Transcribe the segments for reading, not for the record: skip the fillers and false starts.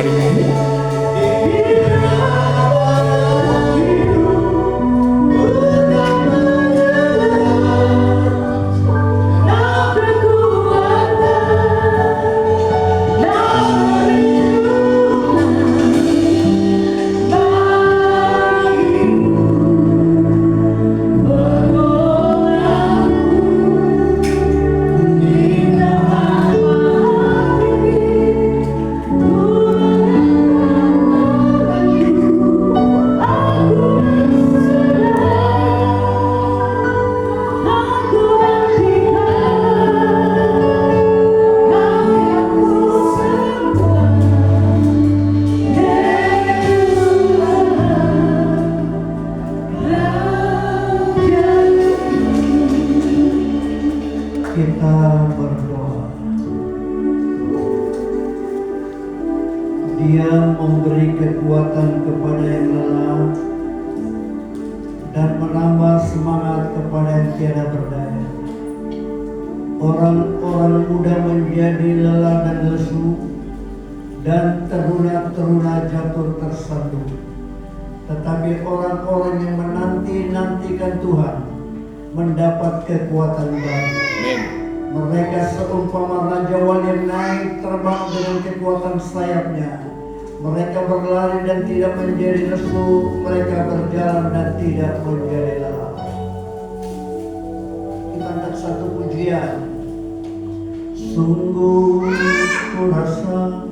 menerima-Mu. Kita berdoa. Dia memberi kekuatan kepada yang lelah dan menambah semangat kepada yang tiada berdaya. Orang-orang muda menjadi lelah dan lesu, dan teruna-teruna jatuh tersandung. Tetapi orang-orang yang menanti-nantikan Tuhan mendapat kekuatan baru. Mereka seumpama raja wali yang naik terbang dengan kekuatan sayapnya. Mereka berlari dan tidak menjadi lesu, mereka berjalan dan tidak menjadi lelah. Kita angkat satu pujian. Sungguh ku rasa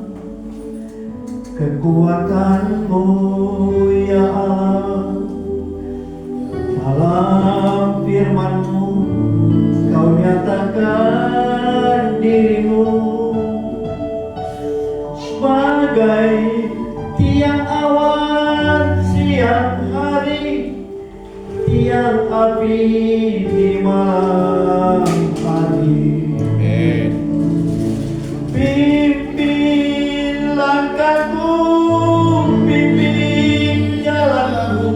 kekuatan-Mu ya Allah. Dalam firman-Mu Kau nyatakan diri-Mu sebagai tiang awan siang hari, tiang api di malam hari. Pimpin langkahku, pimpin jalanku,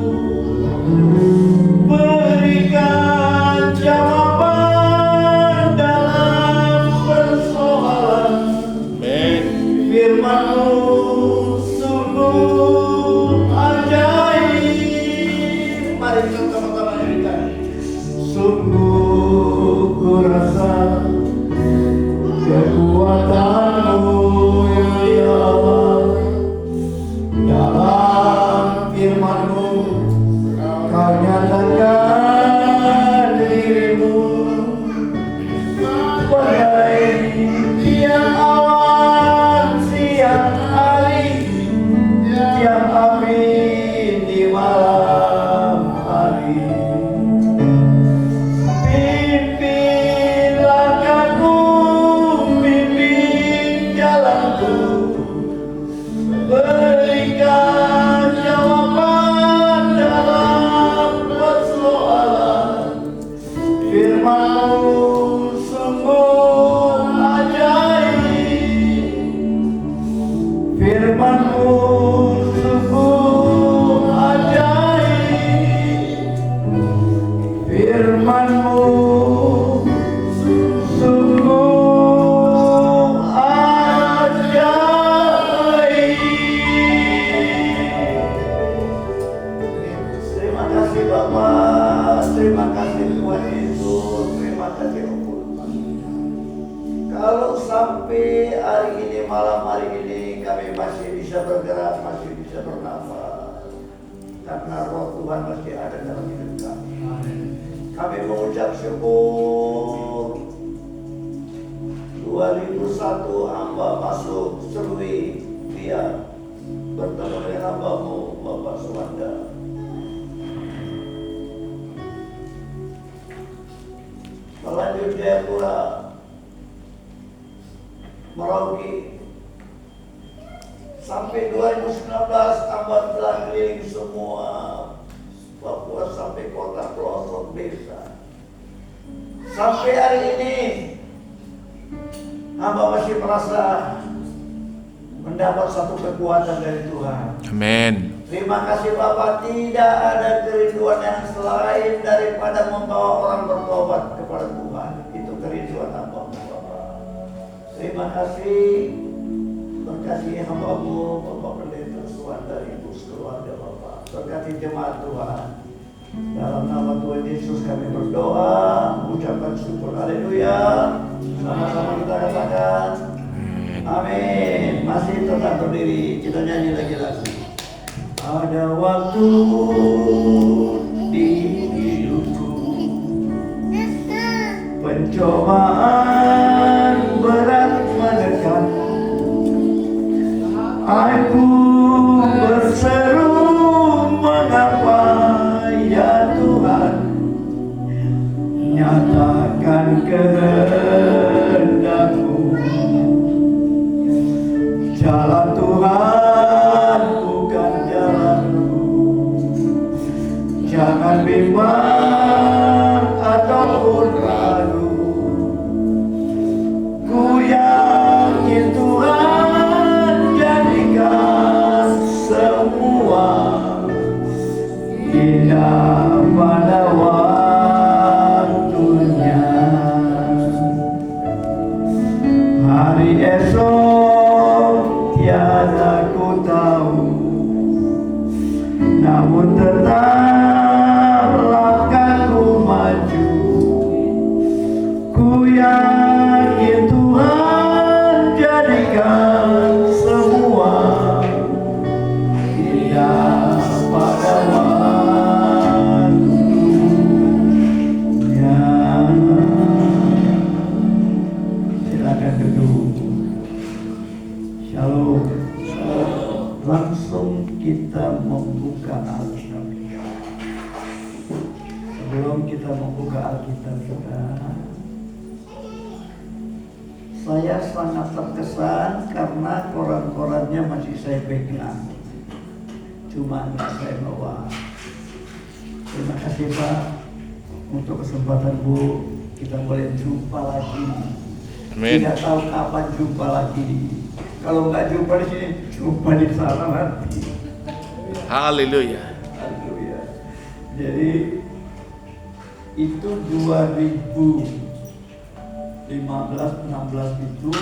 berikan jawaban dalam persoalan. Firman-Mu sungguh ajaib. Mari kita sama-sama nyanyikan. Sungguh ku rasa kekuatan-Mu ya Allah. Dalam firman-Mu Kau nyatakan diri-Mu sebagai tiang awan siang hari, tiang api di malam hari. Pimpin langkahku, pimpin jalanku, berikan jawaban dalam persoalan. Firman-Mu sungguh ajaib. Firman-Mu sungguh ajaib. Firman-Mu sungguh ajaib. Terima kasih Bapak, terima kasih Tuhan Yesus, terima kasih Roh Kudus. Kalau sampai hari ini, malam hari ini kami masih bisa bergerak, masih bisa bernafas, karena Roh Tuhan masih ada dalam hidup kami. Kami mengucap syukur. 2001 hamba masuk Serui Biar bertemu dengan hamba-Mu Bapak Suwanda. Melanjut Jayapura, Merauke, sampai 2019 hamba telah keliling semua Papua sampai kota pelosok desa. Sampai hari ini hamba masih merasa mendapat satu kekuatan dari Tuhan. Amin. Terima kasih Bapak, tidak ada kerinduan yang selain daripada membawa orang bertobat kepada Tuhan. Itu kerinduan hamba Bapak. Terima kasih. berkati hamba-Mu, Bapak Pendeta Suwanda, Ibu sekeluarga Bapak. Berkati jemaat Tuhan. Dalam nama Tuhan Yesus kami berdoa, mengucapkan syukur. Haleluya. Sama-sama kita katakan amin. Masih tetap berdiri, kita nyanyi lagi lagu. Ada waktu di hidupku, pencobaan berat mendekat. Aku berseru, mengapa ya Tuhan, nyatakan kehendak-Mu. Jalan Tuhan bukan jalanku, jangan bimbang ataupun ragu. Ku yakin Tuhan jadikan semua indah pada waktunya. Hari esok tiada ku tahu, namun tetap langkahku maju. Ku yakin Tuhan jadikan semua indah pada waktunya. Silakan duduk. Shalom. Langsung kita membuka Alkitab. Sebelum kita membuka Alkitab kita, saya sangat terkesan karena koran-korannya masih saya pegang, cuma nggak saya bawa. Terima kasih Pak untuk kesempatan Bu, kita boleh jumpa lagi. Amin. Tidak tahu kapan jumpa lagi. Kalau nggak jumpa di sini, jumpa di sana nanti. Haleluya. Haleluya. Jadi itu 2015-16 itu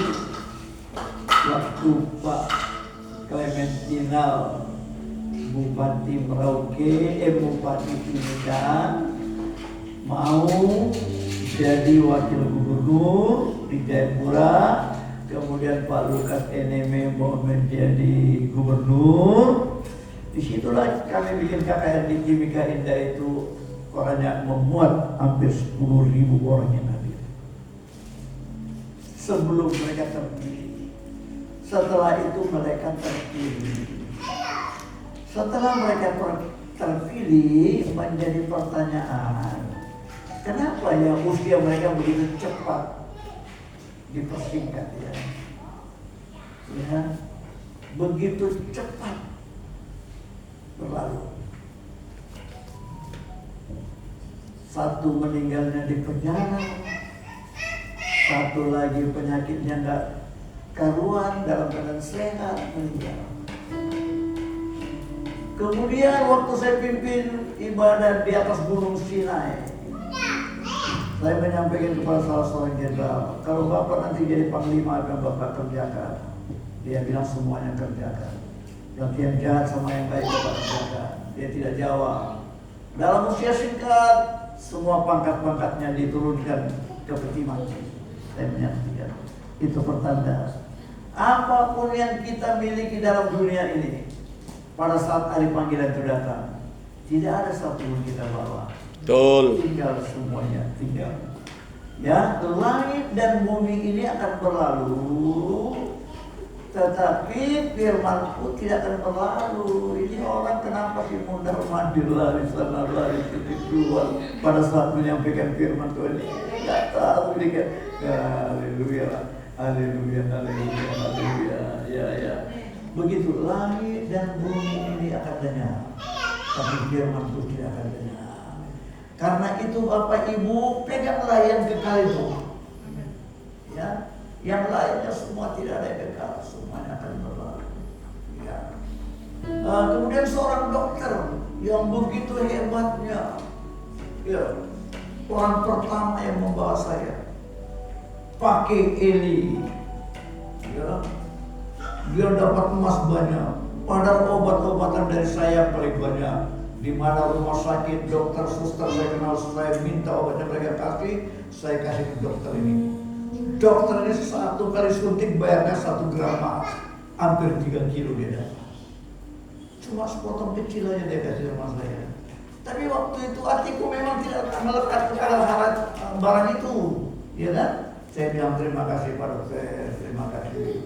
waktu Pak Clementinal Bupati Merauke, Bupati Timika mau jadi wakil gubernur di Jayapura. Kemudian Pak Lukas NM mau menjadi gubernur. Disitulah kami bikin KKR di Timika Indah itu, orangnya memuat hampir 10.000 orang yang hadir. Sebelum mereka terpilih, setelah itu mereka terpilih. Setelah mereka terpilih, menjadi pertanyaan, kenapa ya usia mereka begitu cepat dipersingkat ya? Begitu cepat berlalu. Satu meninggalnya di penjara, satu lagi penyakitnya nggak karuan, dalam keadaan sehat meninggal. Kemudian waktu saya pimpin ibadah di atas Gunung Sinai, saya menyampaikan kepada salah seorang jenderal, kalau Bapak nanti jadi panglima akan Bapak kerjakan. Dia bilang semuanya kerjakan. Yang jahat sama yang baik Bapak kerjakan. Dia tidak jawab. Dalam usia singkat, semua pangkat-pangkatnya diturunkan ke peti mati. Saya menyaksikan. Itu pertanda. Apapun yang kita miliki dalam dunia ini, pada saat hari panggilan itu datang, tidak ada satu pun kita bawa. Betul. Tinggal semuanya, tinggal. Ya, langit dan bumi ini akan berlalu, tetapi firman-Ku tidak akan berlalu. Ini orang kenapa sih mundar mandir lari sana lari sini keluar pada saat menyampaikan firman Tuhan ini? Nggak tahu ini kan. Haleluya, haleluya, haleluya, haleluya. Ya. Begitu langit dan bumi ini akan lenyap, tapi firman-Ku tidak akan lenyap. Karena itu Bapak Ibu peganglah yang kekal itu. Ya, yang lainnya semua tidak ada yang kekal, semuanya akan berlalu. Ya. Kemudian seorang dokter yang begitu hebatnya, ya, orang pertama yang membawa saya pakai Eli, ya, dia dapat emas banyak. Padahal obat-obatan dari saya paling banyak. Di mana rumah sakit, dokter, suster saya kenal, saya minta obatnya mereka kasih, saya kasih ke dokter ini. Dokter ini 1 kali suntik bayarnya 1 gram emas, hampir 3 kilo dia dapat. Cuma sepotong kecil aja dia kasih sama saya. Tapi waktu itu hatiku memang tidak melekat kepada harap barang itu, ya kan? Saya bilang terima kasih Pak Dokter, terima kasih.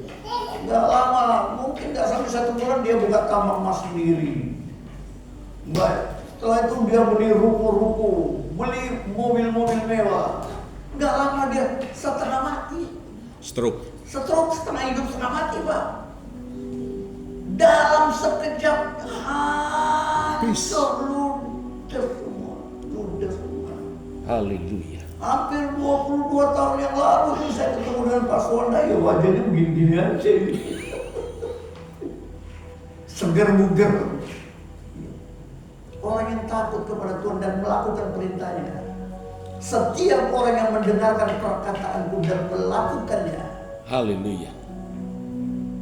Gak lama, mungkin gak sampai 1 bulan dia buka tambang emas sendiri. Baik, setelah itu dia beli ruko-ruko, beli mobil-mobil mewah. Gak lama dia setengah mati. Stroke. Stroke, setengah hidup, setengah mati Pak. Dalam sekejap hancur, ludes semua. Haleluya. Hampir 22 tahun yang lalu ini saya ketemu dengan Pak Suwanda, ya wajahnya begini-gini aja. Seger buger. Orang yang takut kepada Tuhan dan melakukan perintahnya. Setiap orang yang mendengarkan perkataanku dan melakukannya. Haleluya.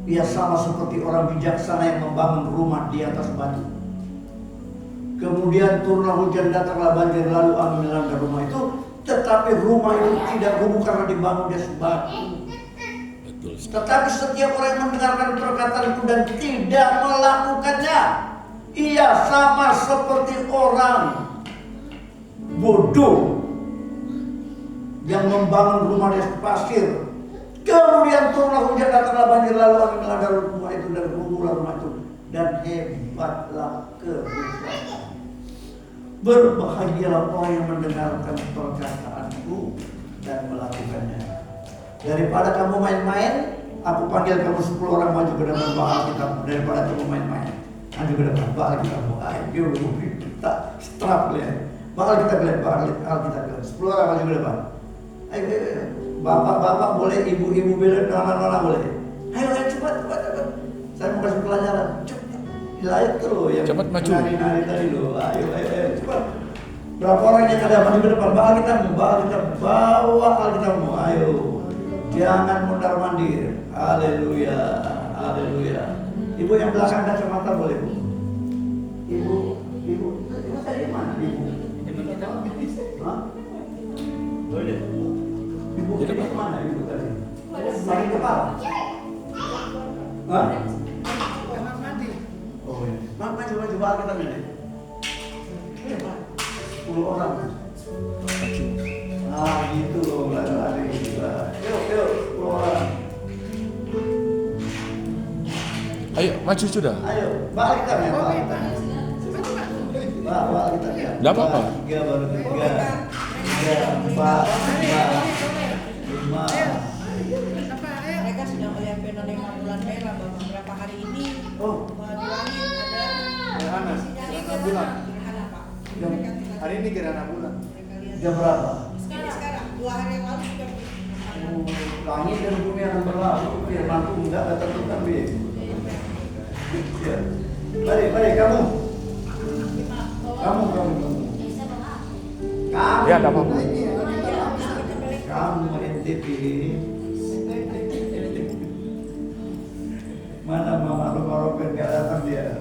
Dia sama seperti orang bijaksana yang membangun rumah di atas batu. Kemudian turunlah hujan, datanglah banjir, lalu angin melanda rumah itu. Tetapi rumah itu tidak rubuh karena dibangun di atas batu. Betul. Tetapi setiap orang yang mendengarkan perkataanku dan tidak melakukannya, ia sama seperti orang bodoh yang membangun rumah di atas pasir. Kemudian turunlah hujan, datanglah banjir, lalu angin melanda rumah itu dan runtuhlah rumah itu, dan hebatlah kerusakan. Berbahagialah orang yang mendengarkan perkataanku dan melakukannya. Daripada kamu main-main, aku panggil kamu 10 orang maju ke depan bawa Alkitab. Daripada kamu main-main, maju ke depan bawa Alkitab. Ayo kita strap ya. Bawa Alkitab lihat, bawa Alkitab lihat. 10 orang maju ke depan. Ayo. Bapak-bapak boleh, ibu-ibu boleh, nona-nona boleh. Ayo cepat. Saya mau kasih pelajaran. Cepat. Lain tuh loh yang cepat maju. Nari tadi loh. Ayo cepat. Berapa orang yang ada maju ke depan? Bawa Alkitabmu. Ayo. Jangan mundar-mandir. Haleluya. Ibu yang belakang kacamata boleh, Bu? Ibu tadi mana? Ibu kita hah? Boleh. Ibu tadi mana ibu tadi? Sakit kepala. Hah? Oh iya. Maju bawa kita ini. 10 orang. Ah gitu loh, lari. Yuk, 10 orang. Ayo, maju sudah. Ayo, balik kita ya, balik kita. Balik kita ya. Enggak apa-apa. 3 baru 3. 4, 5. Mereka sudah melihat fenomena bulan merah beberapa hari ini. Oh, Di langit ada Gerhana bulan. gerhana Pak. Hari ini gerhana bulan. jam berapa? Sekarang 2 hari yang lalu sudah. Langit dan bumi akan berlalu, firmanku enggak tentukan bi. Ya. Mari kamu. Kamu. Ya, enggak apa-apa. Kamu NTP. Mana mama Ropen gak datang dia?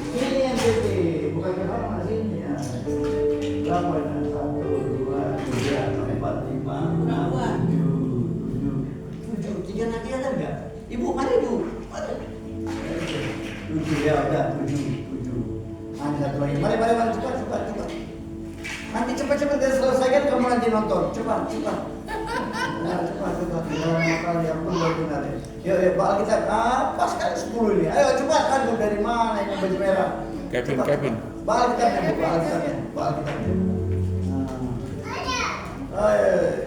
Ini NTP, bukan kenapa sini ya. Berapa ini? 1, 2, 3, 4, 5, 6, 7. 3 nanti ada enggak? Ibu, mari Bu. 7 ya, udah 7. Ada satu lagi. Mari cepat. Nanti cepat dia selesaikan, kamu nanti nonton. Cepat. Nah, cepat. Jangan yang benar. Yuk, Pak kita pas kali 10 ini. Ayo cepat, aduh dari mana ini baju merah? Kevin. Balik kita. Ayo.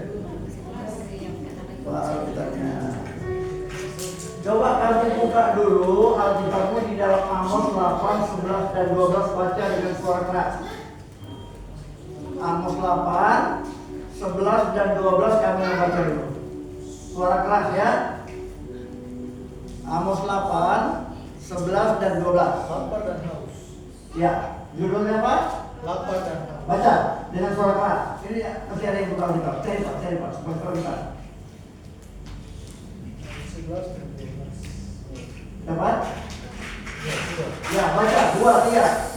Alkitabnya. Coba kamu buka dulu Alkitabmu di dalam Amos 8, 11 dan 12, baca dengan suara keras. Amos 8, 11 dan 12 kami yang baca dulu. Suara keras ya. Amos 8, 11 dan 12. Lapar dan haus. Ya, judulnya apa? Lapar dan haus. Baca dengan suara keras. Ini masih ada yang buka Alkitab. Cari Pak, supaya suara keras. 11 dan 12. Dapat? Ya, sudah. Ya, baca 2, 3.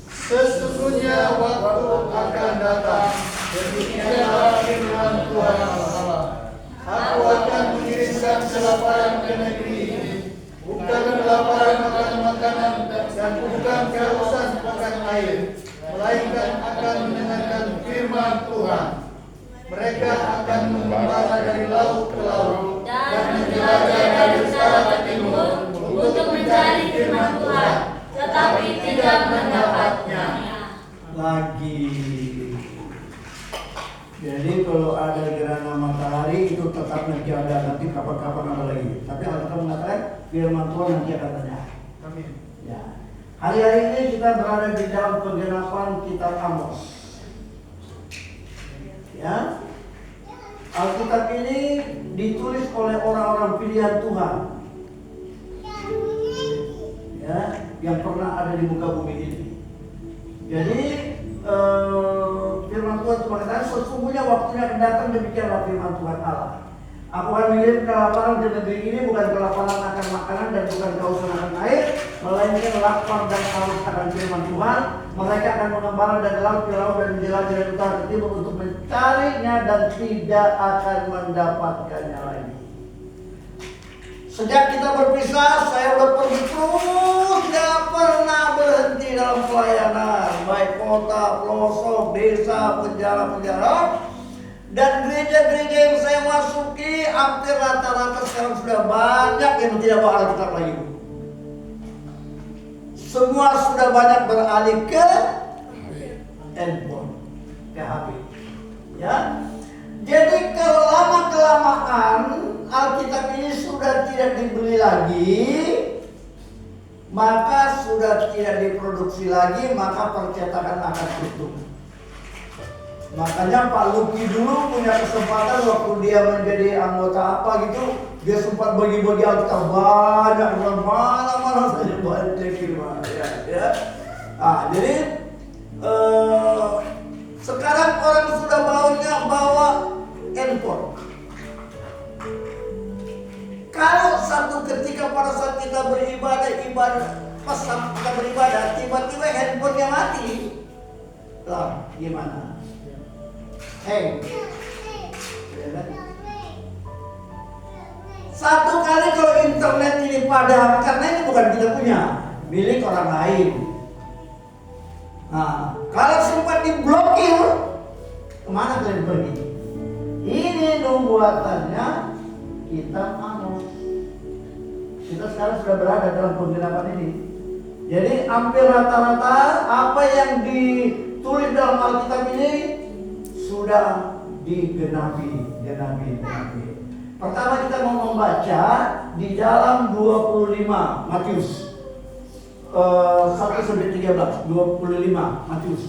Sesungguhnya waktu akan datang demikianlah firman Tuhan Allah. Aku akan mengirimkan kelaparan ke negeri ini, bukan kelaparan makan makanan dan bukan kehausan makan air, melainkan akan mendengarkan firman Tuhan. Mereka akan mengembara dari laut ke laut dan menjelajah dari utara ke timur untuk mencari firman Tuhan, tetapi tidak mendapatnya. Lagi. Jadi kalau ada gerhana matahari itu tetap nanti ada, nanti kapan-kapan ada lagi. Tapi Alkitab mengatakan firman Tuhan nanti akan terjadi. Amin. Ya. Hari-hari ini kita berada di dalam penggenapan kitab Amos. Ya. Alkitab ini ditulis oleh orang-orang pilihan Tuhan. Ya, yang pernah ada di muka bumi ini. Jadi firman Tuhan mengatakan sesungguhnya waktunya akan datang demikianlah firman Tuhan Allah. Aku akan mengirim kelaparan di negeri ini, bukan kelaparan akan makanan dan bukan kehausan akan air, melainkan lapar dan haus akan firman Tuhan. Mereka akan mengembara dari laut ke laut dan menjelajah dari utara ke timur untuk mencarinya dan tidak akan mendapatkannya lagi. Sejak kita berpisah, saya udah pergi terus, tidak pernah berhenti dalam pelayanan, baik kota, pelosok, desa, penjara-penjara. Dan gereja-gereja yang saya masuki hampir rata-rata sekarang sudah banyak yang tidak bawa Alkitab lagi. Semua sudah banyak beralih ke handphone, ke HP. Ya. Jadi kalau lama-kelamaan Alkitab ini sudah tidak dibeli lagi, maka sudah tidak diproduksi lagi, maka percetakan akan tutup. Makanya Pak Luki dulu punya kesempatan waktu dia menjadi anggota apa gitu, dia sempat bagi-bagi Alkitab banyak, mana-mana saja banyak firman. Ya. Nah, jadi sekarang orang sudah bawa handphone. Kalau satu ketika pada saat kita beribadah, pas kita beribadah, tiba-tiba handphonenya mati, lah gimana? Satu kali kalau internet ini padam, karena ini bukan kita punya, milik orang lain. Nah, kalau sempat diblokir, kemana kalian pergi? Ini buatannya kitab Amos. Kita sekarang sudah berada dalam penggenapan ini. Jadi hampir rata-rata apa yang ditulis dalam Alkitab ini sudah digenapi. Pertama kita mau membaca di dalam 25 Matius 1-13, 25 Matius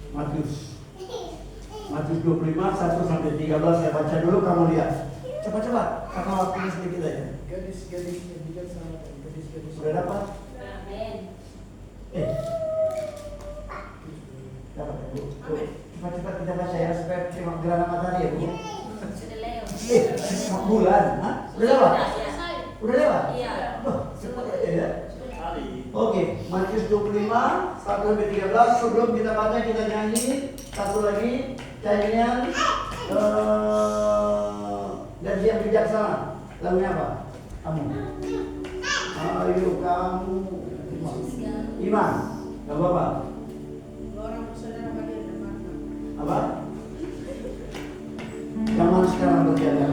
25 1-13 saya baca dulu, kamu lihat. Coba karena waktunya sedikit aja. Gadis-gadis yang bijaksana, gadis-gadis. Sudah dapat? Dapat ya Bu? Cepat-cepat kita baca ya supaya terima gerhana matahari ya Bu. Bulan, hah? Udah lewat? Udah lewat? Iya. Cepat aja ya. Oke, Matius 25 1-13. Sebelum kita baca kita nyanyi satu lagi nyanyian dan yang bijaksana. Lagunya apa? Kamu. Ayo kamu. Iman. Gak apa-apa. Orang bersaudara pada dermawan. Apa? Zaman sekarang berjaga.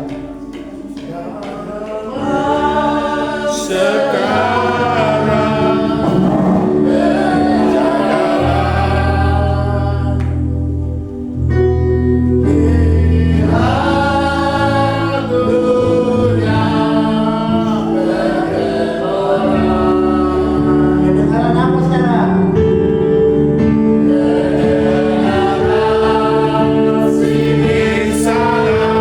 Kedengaran apa sekarang? Sini sana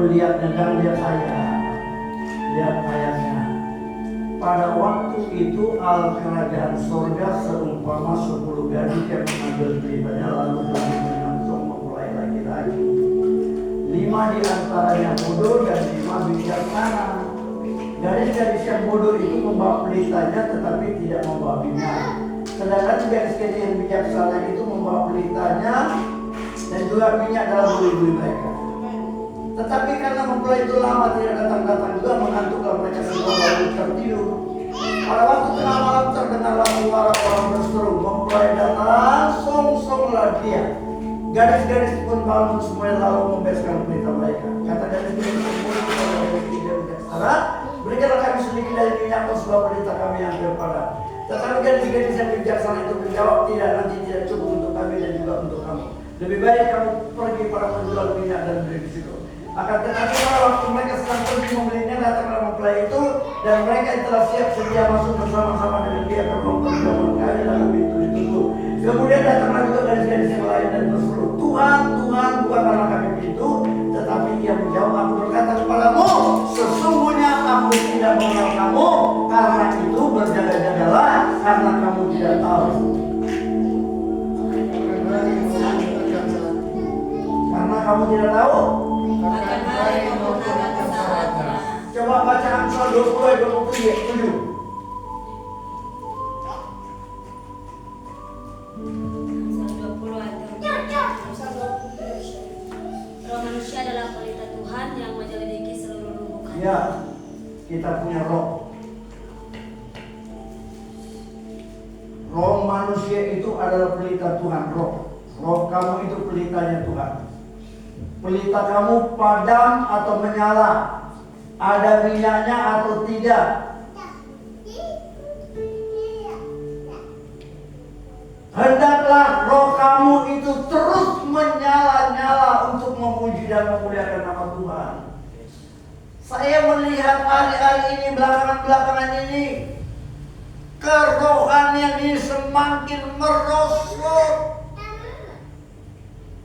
lihatnya dan lihat saya. Lihat ayatnya. Pada waktu itu kerajaan sorga seumpama 10 gadis yang mengambil pelitanya lalu langsung memulai lagi-lagi. 5 di antaranya bodoh dan 5 bijaksana. Gadis-gadis yang bodoh itu membawa pelitanya tetapi tidak membawa minyak. Sedangkan gadis-gadis yang bijaksana itu membawa pelitanya dan juga minyak dalam bui-bui mereka. Tetapi karena mempelai itu lama tidak datang-datang juga mengantuklah mereka semua lalu tertidur. Pada waktu tengah malam terdengarlah suara orang berseru, mempelai datang, song-songlah dia. Gadis-gadis pun bangun semuanya lalu membereskan pelita mereka. Kata gadis-gadis yang bodoh kepada gadis tidak bijaksana, berikanlah kami sedikit dari minyakmu sebab pelita kami yang berpada. Tetapi gadis-gadis yang bijaksana itu menjawab, tidak, nanti tidak cukup untuk kami dan juga untuk kamu. Lebih baik kamu pergi para penjual minyak dan beli di situ. Akan tetapi pada waktu mereka sedang pergi membelinya, datanglah mempelai itu dan mereka telah siap sedia masuk bersama-sama dengan dia ke ruang perjamuan kami lalu pintu ditutup. Kemudian datanglah juga gadis-gadis yang lain dan berseru, Tuhan, Tuhan, bukakanlah kami pintu. Tetapi ia menjawab, aku berkata kepadamu, sesungguhnya aku tidak mengenal kamu. Karena itu berjaga-jagalah, karena kamu tidak tahu. Karena kamu tidak tahu. Akan hari maupun akan saatnya. Coba baca Amsal 20 ayat 27. Roh manusia adalah pelita Tuhan yang menyelidiki seluruh lubuk hati. Ya, kita punya roh. Roh manusia itu adalah pelita Tuhan. Roh kamu itu pelitanya Tuhan. Pelita kamu padam atau menyala, ada minyaknya atau tidak. Hendaklah roh kamu itu terus menyala-nyala untuk memuji dan memuliakan nama Tuhan. Saya melihat hari-hari ini, belakangan ini, kerohanian ini semakin merosot.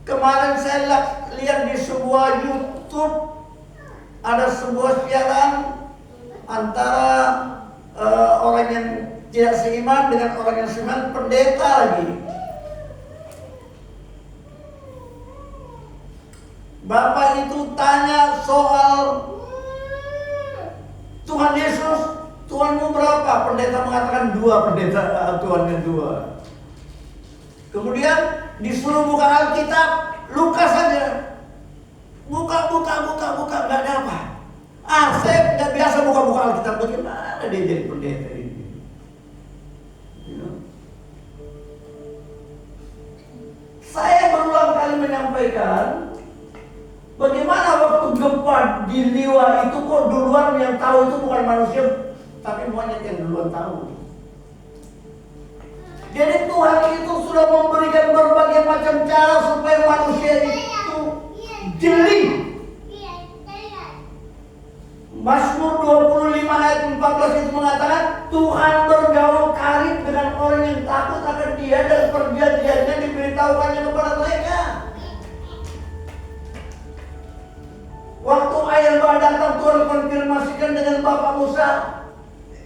Kemarin saya lihat di sebuah YouTube, ada sebuah siaran antara orang yang tidak seiman dengan orang yang seiman, pendeta lagi. Bapak itu tanya soal Tuhan Yesus, Tuhanmu berapa? Pendeta mengatakan 2, pendeta Tuhannya 2. Kemudian disuruh buka Alkitab, Lukas saja. Buka, nggak ada apa. Saya nggak biasa buka Alkitab, bagaimana dia jadi pendeta ini? Saya berulang kali menyampaikan, bagaimana waktu gempa di Liwa itu kok duluan yang tahu itu bukan manusia, tapi monyet yang duluan tahu. Jadi Tuhan itu sudah memberikan berbagai macam cara supaya manusia itu jeli. Mazmur 25 ayat 14 itu mengatakan Tuhan bergaul karib dengan orang yang takut akan dia dan perjanjiannya diberitahukannya kepada mereka. Waktu air bah datang Tuhan konfirmasikan dengan Bapak Musa.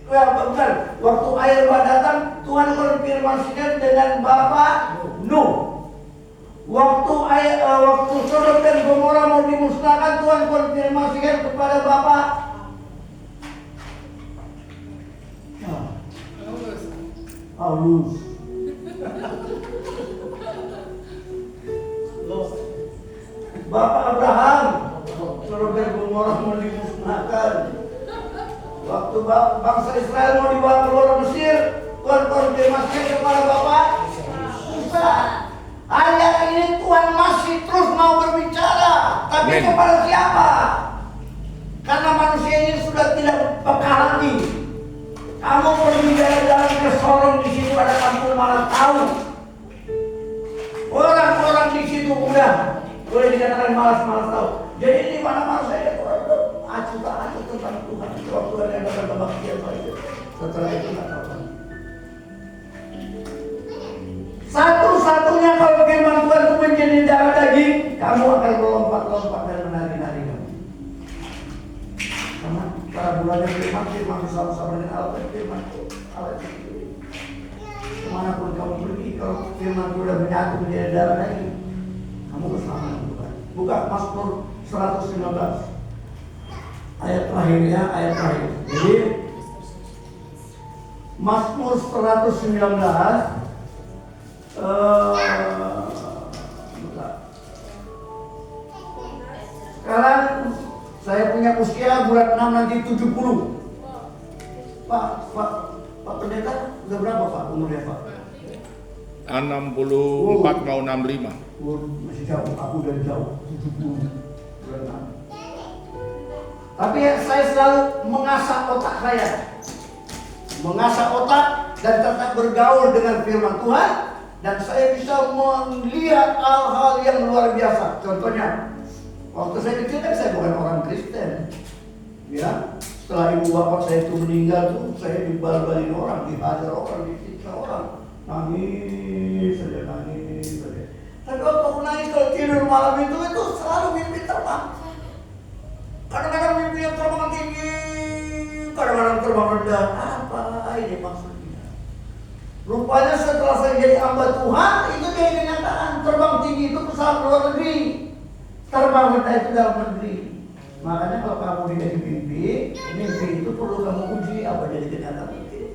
Bukan, waktu air bah datang Tuhan konfirmasikan dengan Bapak Nuh. Waktu Sodom dan Gomora mau dimusnahkan, Tuhan konfirmasikan kepada Bapak Paulus. Bapak Abraham, Sodom dan Gomora mau dimusnahkan. Waktu bangsa Israel mau dibawa keluar Mesir, Tuhan konfirmasikan kepada Bapak Musa. Hari ini Tuhan masih terus mau berbicara, tapi kepada siapa? Karena manusia ini sudah tidak peka lagi. Kamu pergi jalan-jalan ke Sorong, di situ ada kampung malah tahu. Orang-orang di situ udah boleh dikatakan malas-malas tahu. Jadi di mana-mana saya acuh tentang Tuhan. Waktu Tuhan yang datang kebaktian saja. Setelah itu nggak tahu. Satu-satunya kalau firman Tuhan itu menjadi darah daging, kamu akan melompat-lompat dan menari-nari kamu. oleh firman-Ku, Allah sendiri. Kemanapun kamu pergi, kalau firman sudah menyatu menjadi darah daging, kamu keselamatan Tuhan. Buka Mazmur 119 ayat terakhir ya, ayat terakhir. Jadi Mazmur 119 sekarang saya punya usia bulan 6 nanti 70. Pak Pendeta udah berapa Pak umurnya Pak? 64 mau 65. Masih jauh, aku udah jauh 70 bulan 6. Tapi saya selalu mengasah otak saya, mengasah otak dan tetap bergaul dengan firman Tuhan, dan saya bisa melihat hal-hal yang luar biasa. Contohnya, waktu saya kecil kan saya bukan orang Kristen, ya. Setelah ibu bapak saya itu meninggal tuh, saya dibal-balin orang, dihajar orang, disiksa orang, nangis saja, nangis saja. Tapi waktu aku nangis kalau tidur malam itu selalu mimpi terbang. Kadang-kadang mimpi yang terbang tinggi, kadang-kadang terbang rendah. Apa ini maksudnya? Rupanya setelah saya jadi hamba Tuhan, itu dia kenyataan. Terbang tinggi itu pesawat luar negeri, terbang rendah itu dalam negeri. Makanya kalau kamu dikasih mimpi itu perlu kamu uji apa jadi kenyataan itu.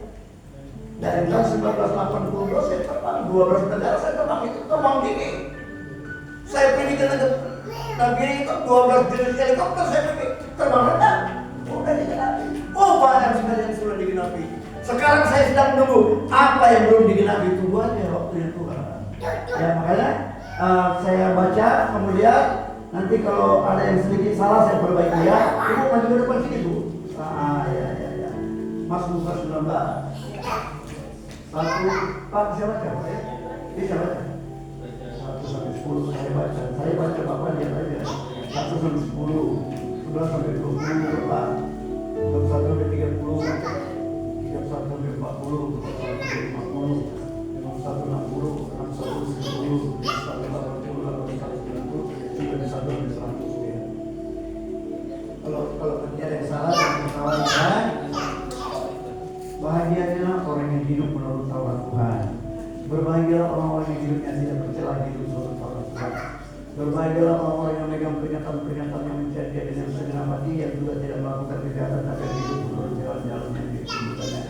Dari tahun 1982 saya terbang 12 negara, saya terbang itu terbang tinggi. Saya pergi ke negeri itu 12 jenis helikopter, saya pergi terbang rendah. Udah digenapi. Oh banyak sekali yang sudah digenapi. Sekarang saya sedang menunggu apa yang belum digenapi, tunggu aja waktunya Tuhan. Ya makanya saya baca kemudian. Nanti kalau ada yang sedikit salah saya perbaiki ya. Ibu maju ke depan sini Bu. Ya. Mazmur 19. Pak siapa ya? Ini siapa ya? 1 sampai 10 saya baca. Saya baca Bapak lihat aja. 1 sampai 10, 11 sampai 20 Pak. 21 sampai 30, 31 sampai 40, 41 sampai 50, 51 60, 61 10, 1 kalau ada yang salah dan kesalahan, bahagialah orang yang hidup menurut Taurat Tuhan. Berbahagialah orang-orang yang hidupnya tidak bercelah hidup menurut Taurat Tuhan. Berbahagialah orang-orang yang memegang pernyataan-pernyataan yang menjadi dengan segenap hati, yang juga tidak melakukan kejahatan tapi hidup menurut jalan-jalan yang disebutkannya.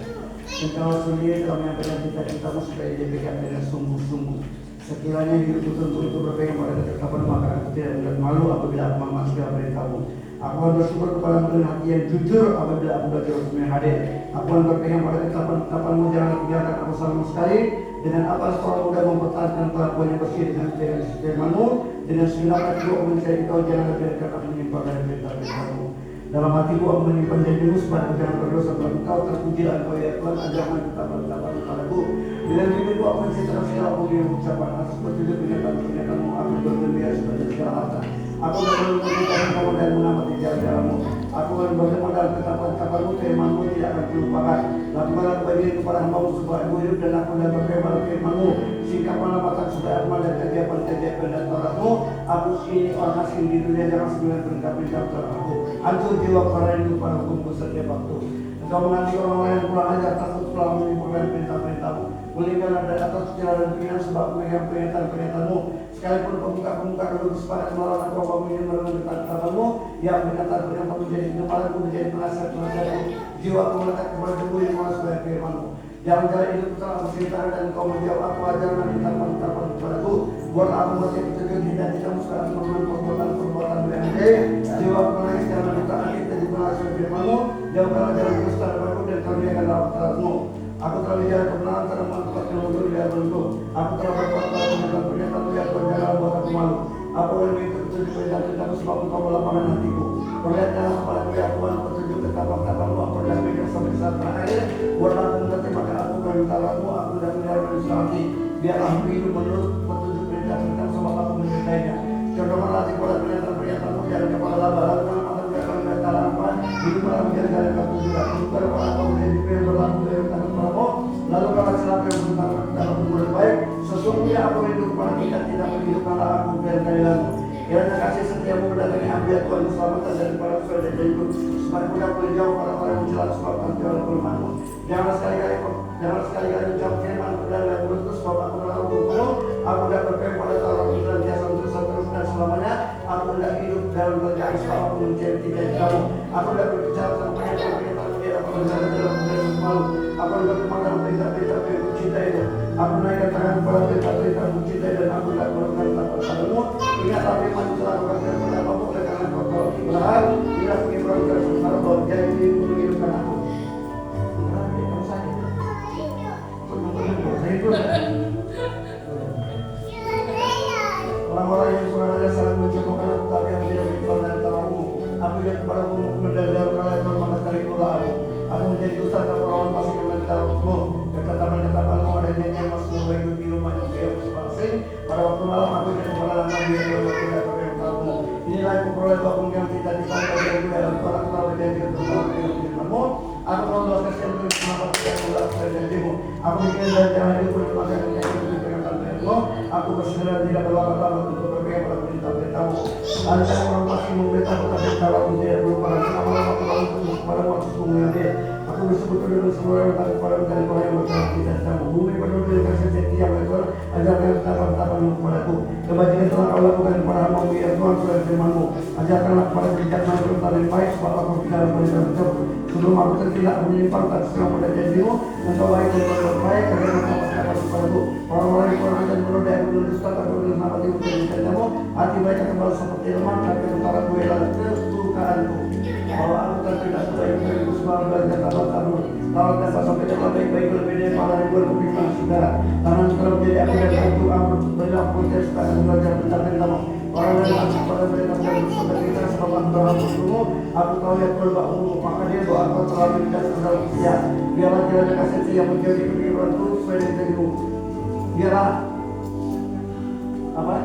Engkau sendiri telah menyampaikan cita-citamu supaya dipegang dengan sungguh-sungguh. Sekiranya hidup tentu itu berpegang pada ketetapan, maka aku tidak melihat malu apabila aku memasuki perintahmu. Aku akan bersyukur kepadamu dengan hati yang jujur apabila aku belajar hukum yang hadir. Aku akan berpegang pada ketetapan-ketetapanmu, jangan tinggalkan aku sama sekali. Dengan apa seorang muda mempertahankan kelakuan yang bersih dengan firman-Mu, dengan segenap hatiku aku mencari Engkau, jangan biarkan aku menyimpang dari perintah-perintah-Mu. Dalam hatiku aku menyimpan janji-Mu supaya aku jangan berdosa kepada Engkau. Terpujilah Engkau ya Tuhan, ajarkan ketetapan-ketetapan kepadaku. Dengan hidupku aku menciptakan segala pujian ucapan atas petunjuk kenyataan-kenyataanmu. Aku bergembira sebagai segala harta. Aku akan mengucapkan Engkau dan menamati jalan-jalanmu. Aku akan bertemu dalam ketetapan-ketetapanmu, firman-Mu tidak akan kulupakan. Lakukanlah kebajikan kepada hamba-Mu supaya aku hidup dan aku dapat berpegang firman-Mu. Sikapkanlah mata supaya aku melihat kegiatan-kegiatan dan Taurat-Mu. Aku ini orang asing di dunia, jangan sebenarnya perintah-perintah Taurat-Mu. Hancur jiwa para rindu pada hukum-Mu setiap waktu. Engkau menanti orang-orang yang kurang ajar, takut telah menyimpulkan perintah-perintah-Mu. Mulihkanlah dari atas jalan dan pikiran sebab memegang pernyataan-pernyataan-Mu. Sekalipun pemuka-pemuka dulu bersepakat melawan aku, apa ingin merenung ketetapan-Mu. Ya pernyataan-pernyataan menjadi kepalaku, menjadi penasihat-penasihat-Mu. Jiwaku melekat kepada tubuh yang malas sebagai firman-Mu. Jangan jalan hidup telah bercerita dan Engkau menjawab aku, ajarkan ketetapan-ketetapan kepadaku. Buatlah aku mengerti petunjuk dan tidak mustahil menemukan perbuatan-perbuatan yang aneh. Jiwaku menangis karena duka hati dan dipengaruhi firman-Mu. Jauhkanlah jalan dusta daripada dan karuniakanlah Taurat-Mu. Aku telah bicara kebenaran karena manfaatkan untuk dia tentu. Aku telah berbuat pernyataan-pernyataan yang Tuhan jangan buat aku malu. Aku akan mengikuti petunjuk perintah-perintah-Mu sebab Engkau melapangkan hatiku. Perlihatkanlah kepadaku ya Tuhan petunjuk ketetapan-ketetapan-Mu. Aku dan mereka sampai saat terakhir. Buatlah aku mengerti maka aku perintah-Mu. Aku dan mereka menyesalati. Biarlah aku hidup menurut petunjuk perintah-perintah-Mu sebab aku mencintainya. Condongkanlah hati kepada pernyataan-pernyataan-Mu jangan kepala laba. Lalu kalau mata mereka mengatakan apa? Hiduplah aku jangan aku juga. Bukan kepada aku menjadi firman berlaku dari tangan Prabowo. Lalu kalau siapa yang bertanggung dalam umur baik, sesungguhnya aku rindu kepada kita tidak menghidupkanlah aku biar kali lalu. Kiranya kasih setiamu mendatangi ambil Tuhan keselamatan dari para saudara dan ibu. Supaya mudah menjauh orang-orang yang mencela sebabkan Tuhan firman-Mu. Janganlah sekali-kali menjauh firman dan yang beruntung sebab aku adalah hukum-Mu. Aku tidak berpegang pada Taurat dan biasa terus dan selamanya. Aku tidak hidup dalam kerjaan selama aku mencari tidak kamu. Aku tidak berbicara tentang pernyataan aku berbicara dalam budaya malu. Aku tidak berbicara berita-berita cinta itu. Aku naikkan tangan pada berita-berita cinta dan aku tidak berkata padamu. Ingatlah firman telah aku katakan kepada kamu oleh karena kau tahu Ibrahim. Bila aku Ibrahim tersesat bahwa jadi dirimu menghidupkan aku. Ibrahim kamu sakit. Saya itu. Orang-orang yang kurang ada saling mencemoohkan aku, tapi yang tidak beriman dan tahu. Aku lihat kepadamu mendadak kalian bermana sekali pula aku. Aku menjadi dosa dan orang pasti mencari-carimu. Ketapan-ketapanmu ada yang masuk hidup di rumah yang biar masing-masing. Pada waktu malam aku jadi pengalaman dia yang tidak beritamu. Inilah yang kuperoleh bahwa yang tidak disampaikan dari gue dalam Tuhan telah berjanji untuk melakukan firman-Mu. Aku mau doakan kasihan untuk selamat yang melakukan janjimu. Aku ingin dan jangan hidup bermakan yang diperingatan Tuhan-Mu. Aku bersegera tidak berlama-lama untuk berpegang pada perintah-perintah-Mu. Ada orang pasti memberitahu tapi kalau aku tidak berlupa lagi lama-lama aku lalu untuk kepada waktu sebelumnya dia. Aku bersekutu dengan semua yang tak kepada dari orang yang berkata tidak sama. Bumi penuh dengan kasih setia Tuhan. Ajarkan tapan-tapan-Mu kepadaku. Kebajikan telah kau lakukan kepada hamba-Mu ya Tuhan sudah firman-Mu. Ajarkanlah kepada kebijaksanaan perintah yang baik sebab aku tidak berjalan tersebut. Sebelum aku tertilak menyimpang tak sesuai pada janjimu. Engkau baik dan berbaik karena engkau dapat kepadaku. Orang-orang yang kurang ajar menodai aku dan dusta tak boleh nama timu dan janjimu. Hati mereka kembali seperti lemah tapi antara gue dan kesukaanku. Bahwa aku tidak sebaik mereka sebab belajar tabat-tabat. Kalau tak sampai dapat baik-baik lebih dari para ribuan kebimbang saudara. Karena telah menjadi aku dan aku amat banyak protes akan belajar mencapai kamu. Orang yang masuk pada mereka dan bersama kita sebab antara bertemu. Aku tahu yang berbau maka dia doa aku telah menjadi dalam usia. Biarlah kiranya kasih yang menjadi kebimbangku supaya dirimu. Biarlah apa?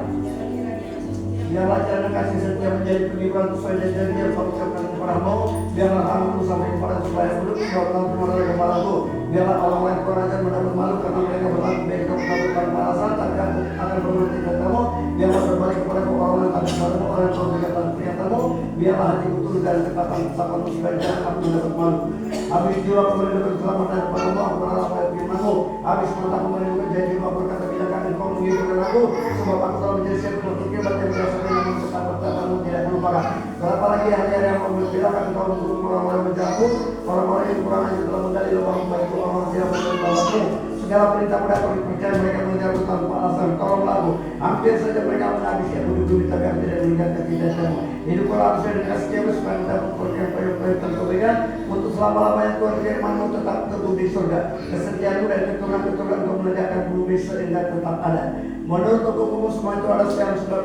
Biarlah kiranya kasih setia menjadi pengibaran sesuai dengan yang kau ucapkan kepadamu. Biarlah aku sampai kepada supaya belum kau tahu kemana kepadaku. Biarlah orang lain kurang ajar mendapat malu karena mereka berlaku baik kamu tanpa alasan. Tapi aku akan berhenti dengan kamu. Biarlah berbalik kepadaku orang yang tak kepadamu orang yang kau berikan pernyataanmu. Biarlah hatiku turun dan ketapan-ketapanmu supaya jangan aku mendapat malu. Habis jiwa aku merindukan keselamatan kepadamu. Aku berharap pada firman-Mu. Habis mata aku merindukan janji aku berkata bilakah engkau menghidupkan aku. Sebab aku telah menjadi siap untuk kibat yang berasal namun ketapan-ketapanmu tidak melupakan. Berapa lagi hari-hari yang membedakan engkau untuk orang-orang menjauhku. Orang-orang yang kurang ajar telah menggali lubang baik orang-orang tidak berkata-kata. Segala perintah mudah kami percaya mereka menjauh tanpa alasan. Tolonglah aku. Hampir saja mereka menghabisi aku dulu tapi aku tidak meninggalkan tidak-tidak. Hiduplah aku dengan kasih Yesus supaya mendapat perintah kebaikan untuk selama-lamanya Tuhan firman-Mu tetap teguh di surga. Kesetiaan-Mu dan keturunan-keturunan Engkau menegakkan bumi sehingga tetap ada. Menurut hukum-Mu semua itu ada sekarang sudah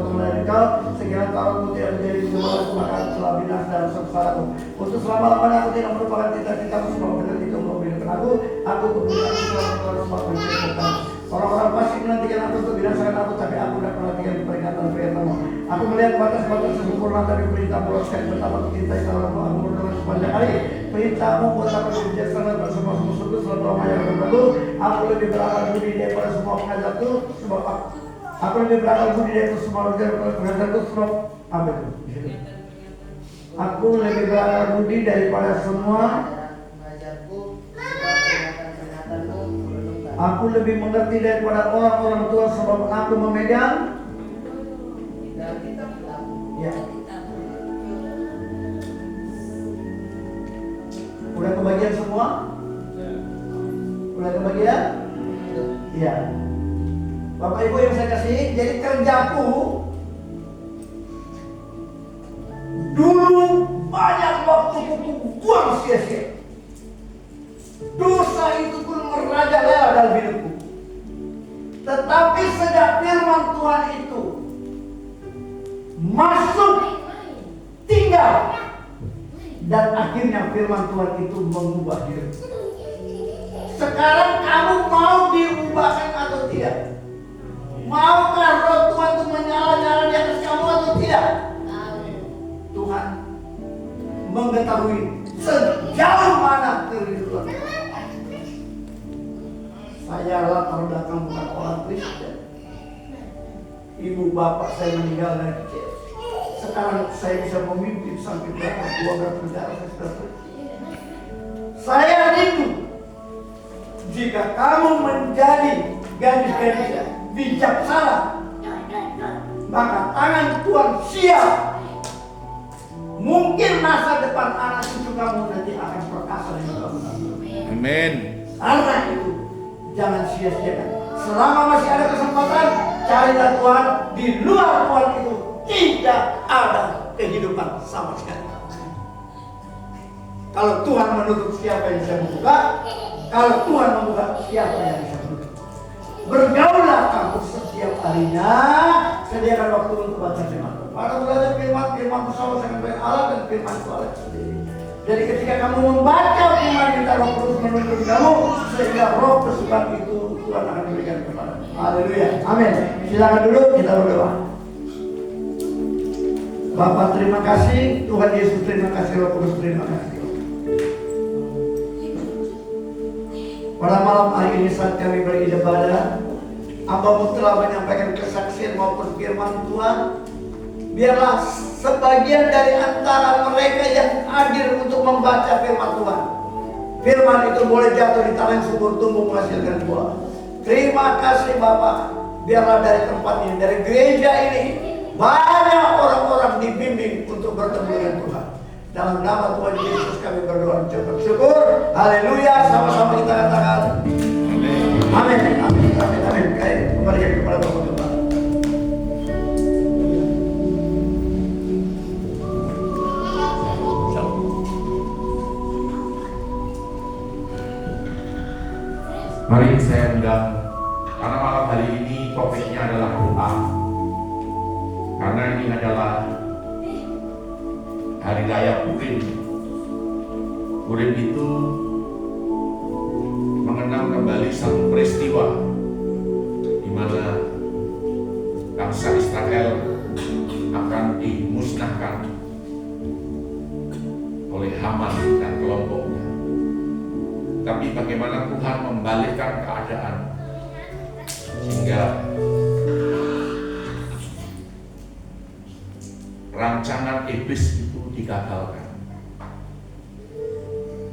melayani Engkau. Sekiranya Taurat-Mu tidak menjadi jemaat maka telah binasa dan sengsara-Ku. Untuk selama-lamanya aku tidak merupakan cita-cita-Mu sebab benar itu memberikan aku. Aku kebutuhan Tuhan sebab menciptakan. Orang-orang pasti menantikan aku untuk binasakan aku, tapi aku tidak menantikan peringatan-peringatan-Mu. Aku melihat batas-batas sempurna dari perintah-Mu sekali betapa mencintai Taurat-Mu. Aku berdoa sepanjang hari. Perintah-Mu buat aku bijaksana dan semua musuhku selama-lamanya yang berlalu. Aku lebih berakal budi daripada semua pengajarku, sebab aku lebih berakal budi daripada semua pengajarku, sebab apa itu? Aku lebih berakal budi daripada semua. Aku lebih mengerti daripada orang-orang tua sebab aku memegang. Ya. Udah kebagian semua? Udah kebagian? Iya. Bapak Ibu yang saya kasih, jadi kerjaku dulu banyak waktu ku buang sia-sia. Dosa itu pun merajalela dalam hidupku. Tetapi sejak firman Tuhan itu masuk, tinggal, dan akhirnya firman Tuhan itu mengubah hidupku. Sekarang kamu mau diubahkan atau tidak? Maukah roh Tuhan itu menyala-nyala di atas kamu atau tidak? Tuhan mengetahui sejauh mana kerinduan. Saya latar belakang bukan orang Kristen. ibu bapak saya meninggal dari kecil. Sekarang saya bisa memimpin sampai berapa 12 negara saya sudah pergi. Saya rindu jika kamu menjadi gadis-gadis bijaksana, maka tangan Tuhan siap. Mungkin masa depan anak cucu kamu nanti akan perkasa dengan kamu. Amin. Karena itu jangan sia-siakan. Selama masih ada kesempatan, carilah Tuhan. Di luar Tuhan itu tidak ada kehidupan sama sekali. Kalau Tuhan menutup, siapa yang bisa membuka? Kalau Tuhan membuka, siapa yang bisa menutup? Bergaulah kamu setiap harinya, sediakan waktu untuk baca firman. Pada belajar firman bersama dengan baik Allah dan firman Tuhan sendiri. Jadi ketika kamu membaca firman, minta Roh Kudus menuntun kamu, sehingga roh kesukaan itu Tuhan akan berikan kepada. Haleluya, amin. Silakan dulu kita berdoa. Bapak terima kasih, Tuhan Yesus terima kasih, Roh Kudus terima kasih. Pada malam hari ini saat kami beribadah, Hamba-Mu telah menyampaikan kesaksian maupun firman Tuhan. Biarlah sebagian dari antara mereka yang hadir untuk membaca firman Tuhan, firman itu boleh jatuh di tanah yang subur, tumbuh menghasilkan buah. Terima kasih Bapak. Biarlah dari tempat ini, dari gereja ini, banyak orang-orang dibimbing untuk bertemu dengan Tuhan. Dalam nama Tuhan Yesus kami berdoa dan bersyukur. Haleluya, sama-sama kita katakan amin. Amin, amin, amin, amin. Kembalikan kepada Bapak Tuhan. Mari saya undang, karena malam hari ini topiknya adalah doa. Karena ini adalah Hari Raya Purim. Purim itu mengenang kembali satu peristiwa di mana bangsa Israel akan dimusnahkan oleh Haman dan kelompoknya. Tapi bagaimana Tuhan membalikkan keadaan sehingga rancangan iblis itu digagalkan.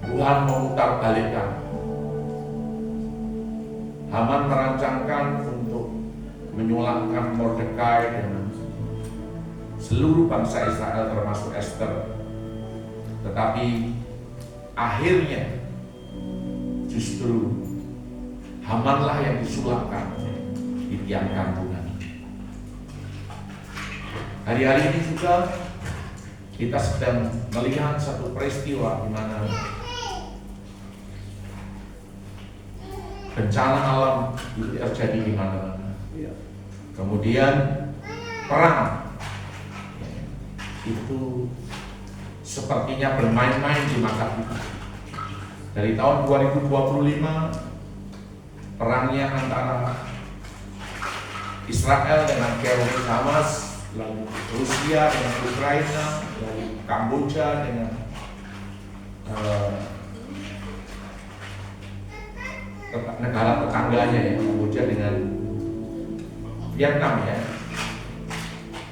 Tuhan memutarbalikkan. Haman merancangkan untuk menyulapkan Mordekai dengan seluruh bangsa Israel termasuk Esther. Tetapi akhirnya justru Hamanlah yang disulapkan di tiang gantungan. Hari-hari ini juga kita sedang melihat satu peristiwa di mana bencana alam itu terjadi di mana-mana. Kemudian perang itu sepertinya bermain-main di mata kita. Dari tahun 2025 perangnya antara Israel dengan teroris Hamas, lalu Rusia dengan Ukraina, lalu Kamboja dengan negara tetangganya ya, Kamboja dengan Vietnam ya.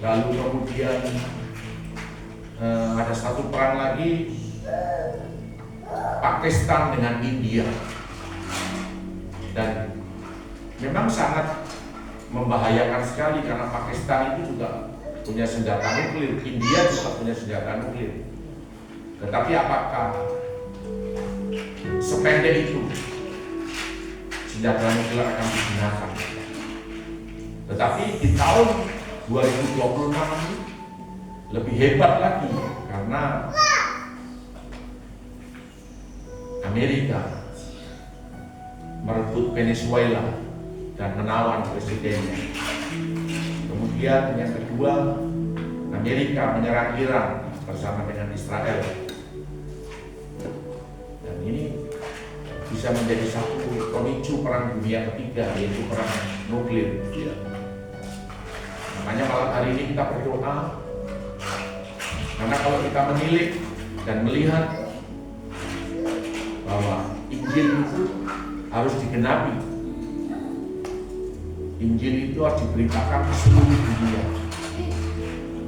Lalu kemudian ada satu perang lagi Pakistan dengan India, dan memang sangat membahayakan sekali karena Pakistan itu juga punya senjata nuklir, India juga punya senjata nuklir. Tetapi apakah sependek itu senjata nuklir akan digunakan? Tetapi di tahun 2026 ini lebih hebat lagi karena Amerika merebut Venezuela dan menawan presidennya. Kemudian yang kedua, Amerika menyerang Iran bersama dengan Israel. Dan ini bisa menjadi satu pemicu perang dunia ketiga, yaitu perang nuklir. Makanya malam hari ini kita berdoa, karena kalau kita menilik dan melihat bahwa Injil itu harus digenapi, Injil itu harus diberitakan ke seluruh dunia.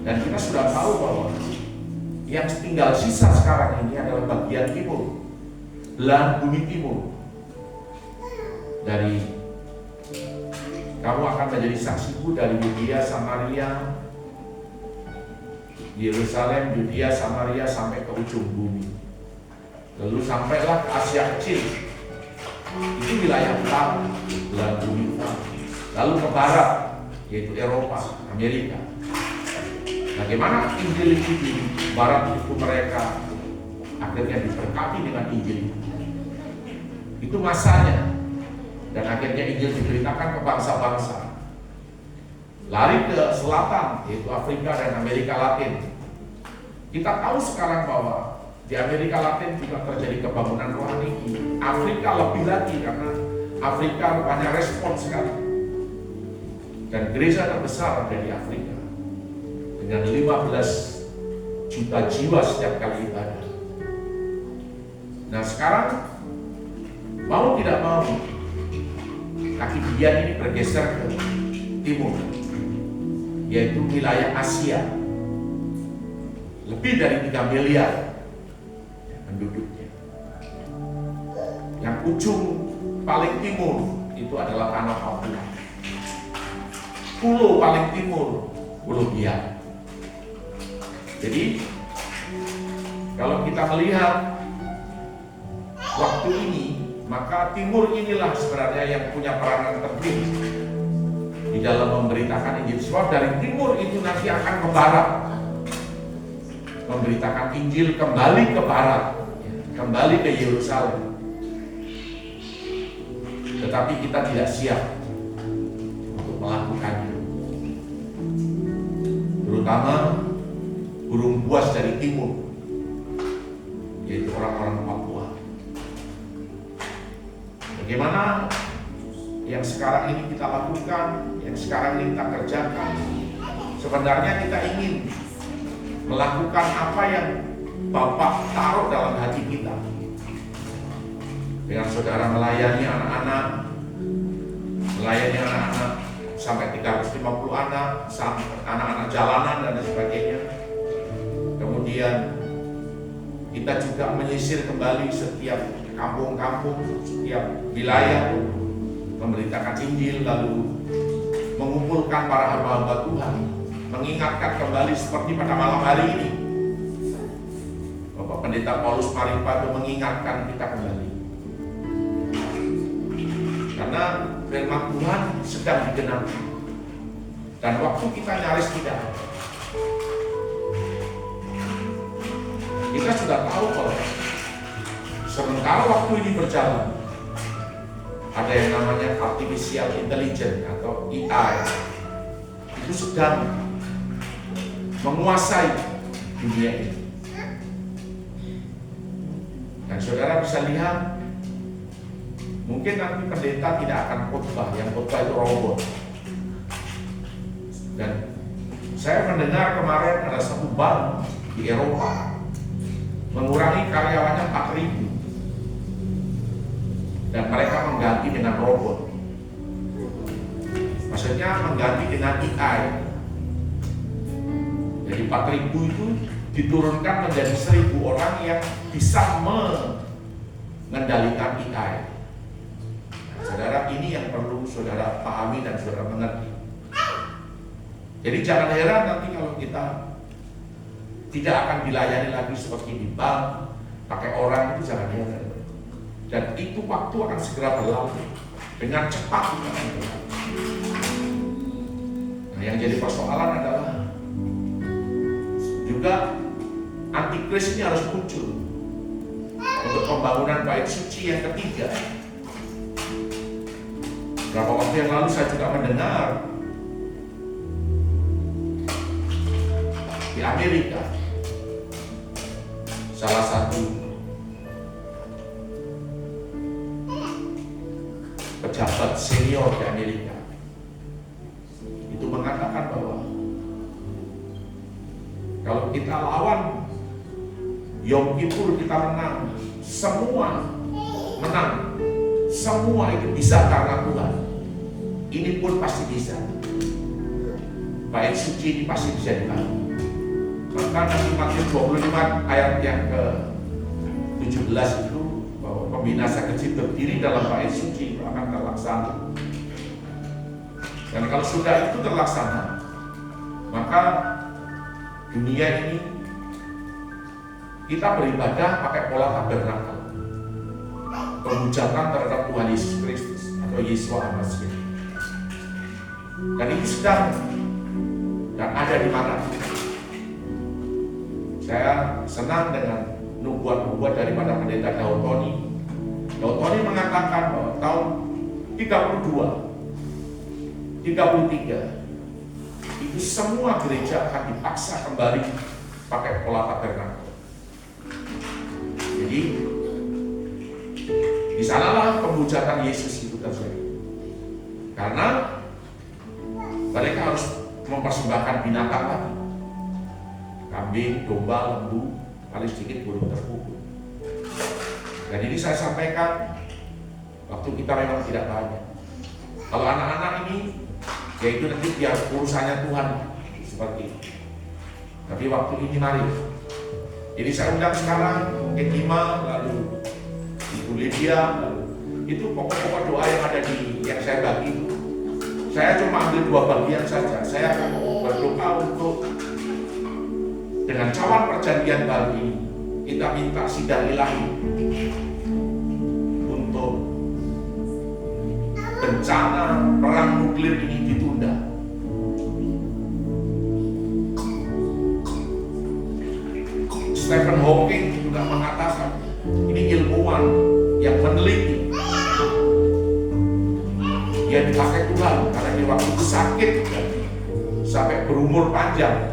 Dan kita sudah tahu bahwa yang tinggal sisa sekarang ini adalah bagian timur, belahan bumi timur. Dari kamu akan menjadi saksiku dari Yudea, Samaria, Yerusalem, Yudea, Samaria sampai ke ujung bumi. Lalu sampailah ke Asia Kecil. Itu wilayah utara, belahan bumi utara. Lalu ke barat, yaitu Eropa, Amerika. Bagaimana Injil itu di barat itu mereka akhirnya diberkati dengan Injil itu masanya. Dan akhirnya Injil diberitakan ke bangsa-bangsa. Lari ke selatan, yaitu Afrika dan Amerika Latin. Kita tahu sekarang bahwa di Amerika Latin juga terjadi kebangunan rohani. Afrika lebih lagi karena Afrika rupanya respon sekali. Dan gereja terbesar ada di Afrika dengan 15 juta jiwa setiap kali ibadah. Nah sekarang mau tidak mau kaki Bian ini bergeser ke timur, yaitu wilayah Asia. Lebih dari 3 miliar penduduknya. Yang ujung paling timur itu adalah tanah Papua. Pulau paling timur, Pulau Biak. Jadi kalau kita melihat waktu ini, maka timur inilah sebenarnya yang punya peranan penting di dalam memberitakan Injil. Sebab dari timur itu nanti akan ke barat, memberitakan Injil kembali ke barat, kembali ke Yerusalem. Tetapi kita tidak siap untuk melakukannya. Terutama burung buas dari timur, yaitu orang-orang Papua. Bagaimana yang sekarang ini kita lakukan, yang sekarang ini kita kerjakan? Sebenarnya kita ingin melakukan apa yang Bapak taruh dalam hati kita. Dengan saudara melayani anak-anak, sampai 350 anak, sampai anak-anak jalanan dan sebagainya. Kemudian kita juga menyisir kembali setiap kampung-kampung, setiap wilayah, memberitakan Injil, lalu mengumpulkan para hamba-hamba Tuhan, mengingatkan kembali seperti pada malam hari ini. Bapak Pendeta Paulus Maripado mengingatkan kita kembali. Karena firman Tuhan sedang digenapi. Dan waktu kita nyaris tidak ada. Kita sudah tahu bahwa sementara waktu ini berjalan, ada yang namanya artificial intelligence atau AI itu sedang menguasai dunia ini. Dan saudara bisa lihat, mungkin nanti pendeta tidak akan khotbah, yang khotbah itu robot. Dan saya mendengar kemarin ada satu bank di Eropa mengurangi karyawannya 4.000 dan mereka mengganti dengan robot. Maksudnya mengganti dengan AI. Jadi 4.000 itu diturunkan menjadi 1.000 orang yang bisa mengendalikan AI. Saudara, ini yang perlu saudara pahami dan saudara mengerti. Jadi jangan heran nanti kalau kita tidak akan dilayani lagi seperti di bank, pakai orang, itu jangan heran. Dan itu waktu akan segera berlalu dengan cepat. Nah, yang jadi persoalan adalah juga antikris ini harus muncul untuk pembangunan bait suci yang ketiga. Berapa waktu yang lalu saya juga mendengar di Amerika salah satu pejabat senior di Amerika itu mengatakan bahwa kalau kita lawan Yom Kippur kita menang, semua menang, semua itu bisa karena Tuhan. ini pun pasti bisa. Bait suci ini pasti bisa dibangun. Maka nanti Matius 25 ayat yang ke-17 itu, bahwa pembinasa kecil berdiri dalam bait suci itu akan terlaksana. Dan kalau sudah itu terlaksana, maka dunia ini kita beribadah pakai pola tabernakel, pemujatan terhadap Tuhan Yesus Kristus atau Yeshua HaMashiach. Dan itu sedang dan ada di mana. Saya senang dengan nubuat-nubuat daripada pendeta Daud Tony. Daud Tony mengatakan bahwa tahun 33 itu semua gereja akan dipaksa kembali pakai pola tabernakel. Jadi di sanalah pemujatan Yesus itu terjadi. Karena mereka harus mempersembahkan binatang lagi. Kambing, domba, lembu, paling sedikit burung terpukul. Dan ini saya sampaikan waktu kita memang tidak banyak. Kalau anak-anak ini, yaitu nanti biar urusannya Tuhan seperti itu. Tapi waktu ini mari. Jadi saya undang sekarang Ekima, lalu Ibu Lydia, itu pokok-pokok doa yang ada di yang saya bagi itu. Saya cuma ambil 2 bagian saja. Saya berdoa untuk dengan cawan perjanjian baru ini, kita minta sidang ilahi untuk bencana perang nuklir ini ditunda. Stephen Hawking juga mengatakan, ini ilmuwan yang meneliti, dia dipakai Tuhan karena dia waktu itu sakit sampai berumur panjang,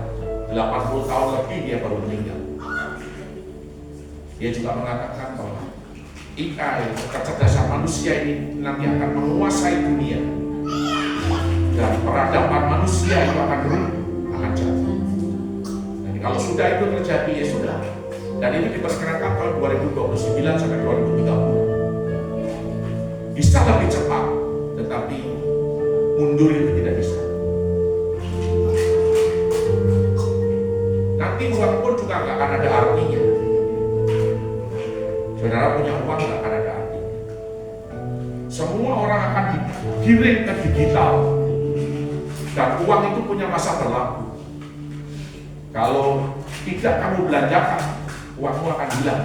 80 tahun lebih dia baru meninggal. Dia juga mengatakan bahwa AI, kecerdasan manusia ini nanti akan menguasai dunia dan peradaban manusia itu akan jatuh. Jadi kalau sudah itu terjadi ya sudah. Dan ini diperkirakan tahun 2029 sampai 2030. Bisa lebih cepat, tetapi mundur itu tidak bisa. Nanti uang pun juga nggak akan ada artinya. Saudara punya uang nggak akan ada artinya. Semua orang akan digiring ke digital. Dan uang itu punya masa berlaku. Kalau tidak kamu belanjakan, uangmu akan hilang.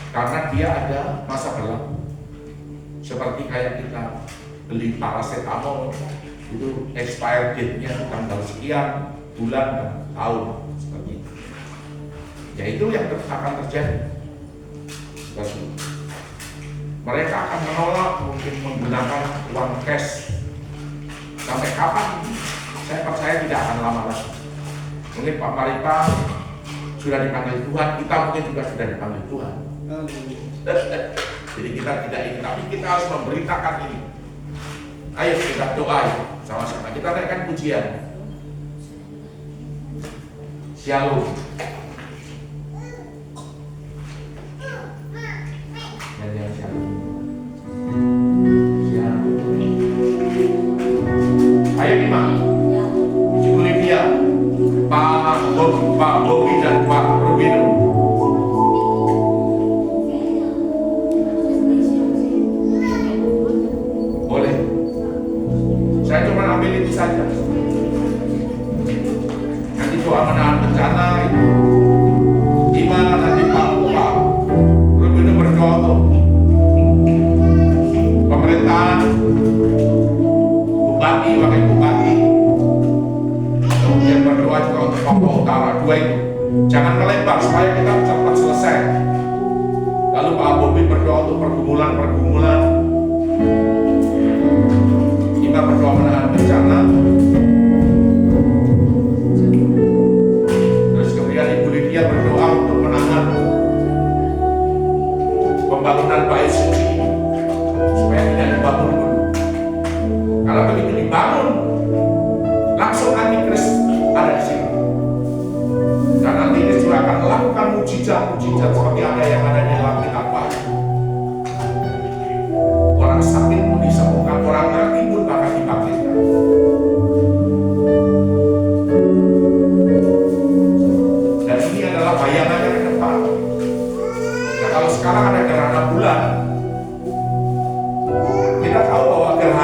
Karena dia ada masa berlaku. Seperti kayak kita beli paracetamol, itu expired date-nya tanggal sekian, bulan, dan tahun. Seperti itu. Ya itu yang akan terjadi. Seperti itu. Mereka akan menolak mungkin menggunakan uang cash. Sampai kapan? Saya percaya tidak akan lama lagi. Mungkin Pak Marita sudah dipanggil Tuhan, kita mungkin juga sudah dipanggil Tuhan. Jadi kita tidak ingin, tapi kita harus memberitakan ini. Ayo kita doa sama-sama. Kita naikkan pujian. Shalom. Dan shalom. Ayo Imam, Ibu Lydia, Pak Bobi dan Pak Rubino. Boleh. Saya cuma ambil itu saja. Nanti doa menahan bencana itu. Gimana nanti Pak Rubino berdoa untuk pemerintahan, bupati, wakil bupati, kemudian berdoa juga untuk Papua Utara. Dua itu jangan melebar supaya kita cepat selesai. Lalu Pak Bobi berdoa untuk pergumulan-pergumulan, kita berdoa menahan bencana. Terus kemudian Ibu Lydia berdoa untuk menahan pembangunan bait suci supaya tidak dibangun dulu. Kalau begitu dibangun, langsung antikris ada di sini. Dan antikris juga akan melakukan mujizat-mujizat seperti ada yang ada di dalam kitab Wahyu. Orang sakit pun disembuhkan, orang mati pun bahkan dibangkitkan.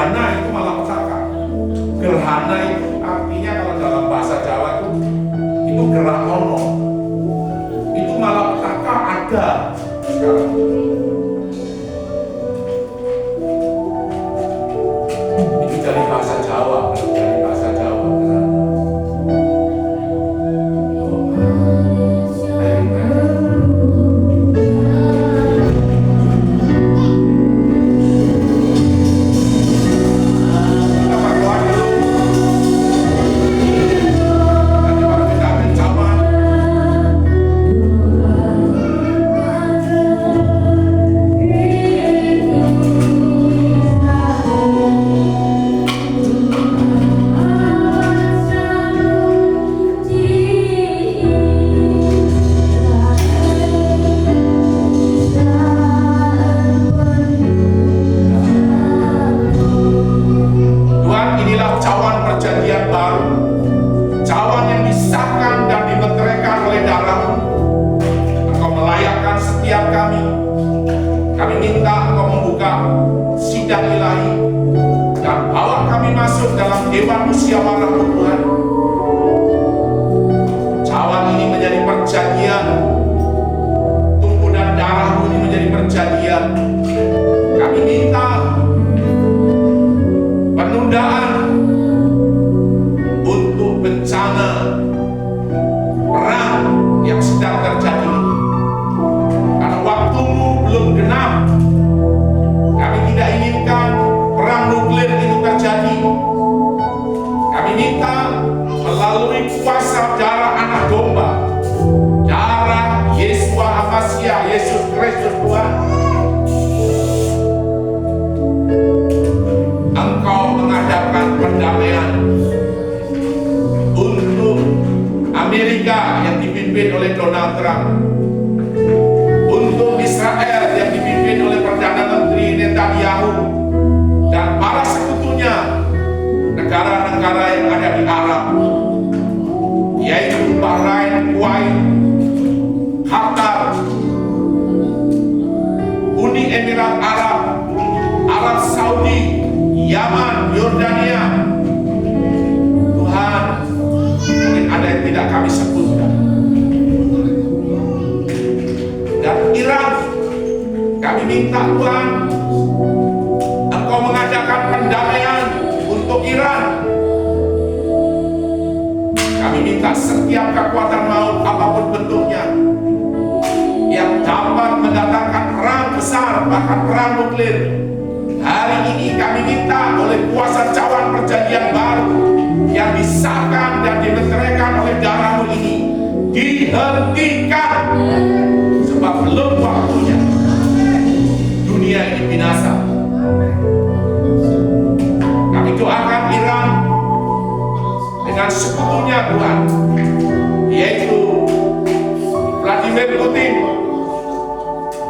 gerhana itu malapetaka. Gerhana itu artinya kalau dalam bahasa Jawa itu gerahono. Itu malapetaka ada sekarang. Itu dari bahasa Jawa, dari bahasa Jawa.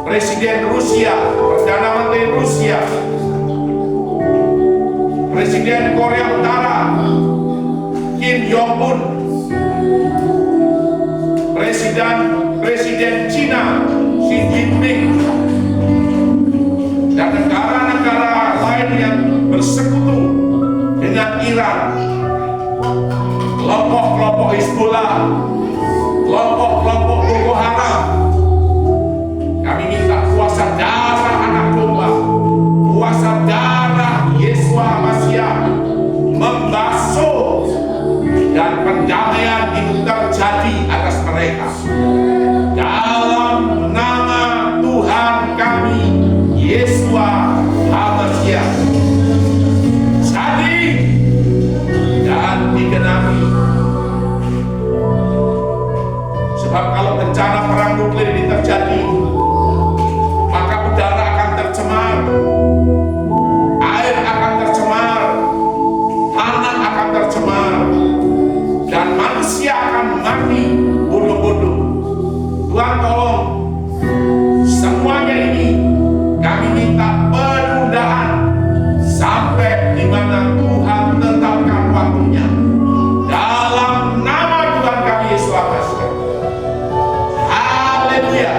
Presiden Rusia, Perdana Menteri Rusia, Presiden Korea Utara, Kim Jong-un, Presiden China, Xi Jinping, dan negara-negara lain yang bersekutu dengan Iran, kelompok-kelompok Hizbullah, kelompok-kelompok Boko Haram. Kami minta kuasa darah anak domba, kuasa darah Yesus Masiah membasuh dan pendamaian itu terjadi atas mereka. Dalam nama Tuhan kami, Yesus Masiah. Jadi dan digenapi. Sebab kalau bencana perang nuklir ini terjadi, maka udara akan tercemar, air akan tercemar, tanah akan tercemar, dan manusia akan mati bodoh-bodoh. Tuhan tolong semuanya ini kami minta penundaan sampai di mana Tuhan tetapkan waktunya. Dalam nama Tuhan kami Yesus Kristus. Haleluya.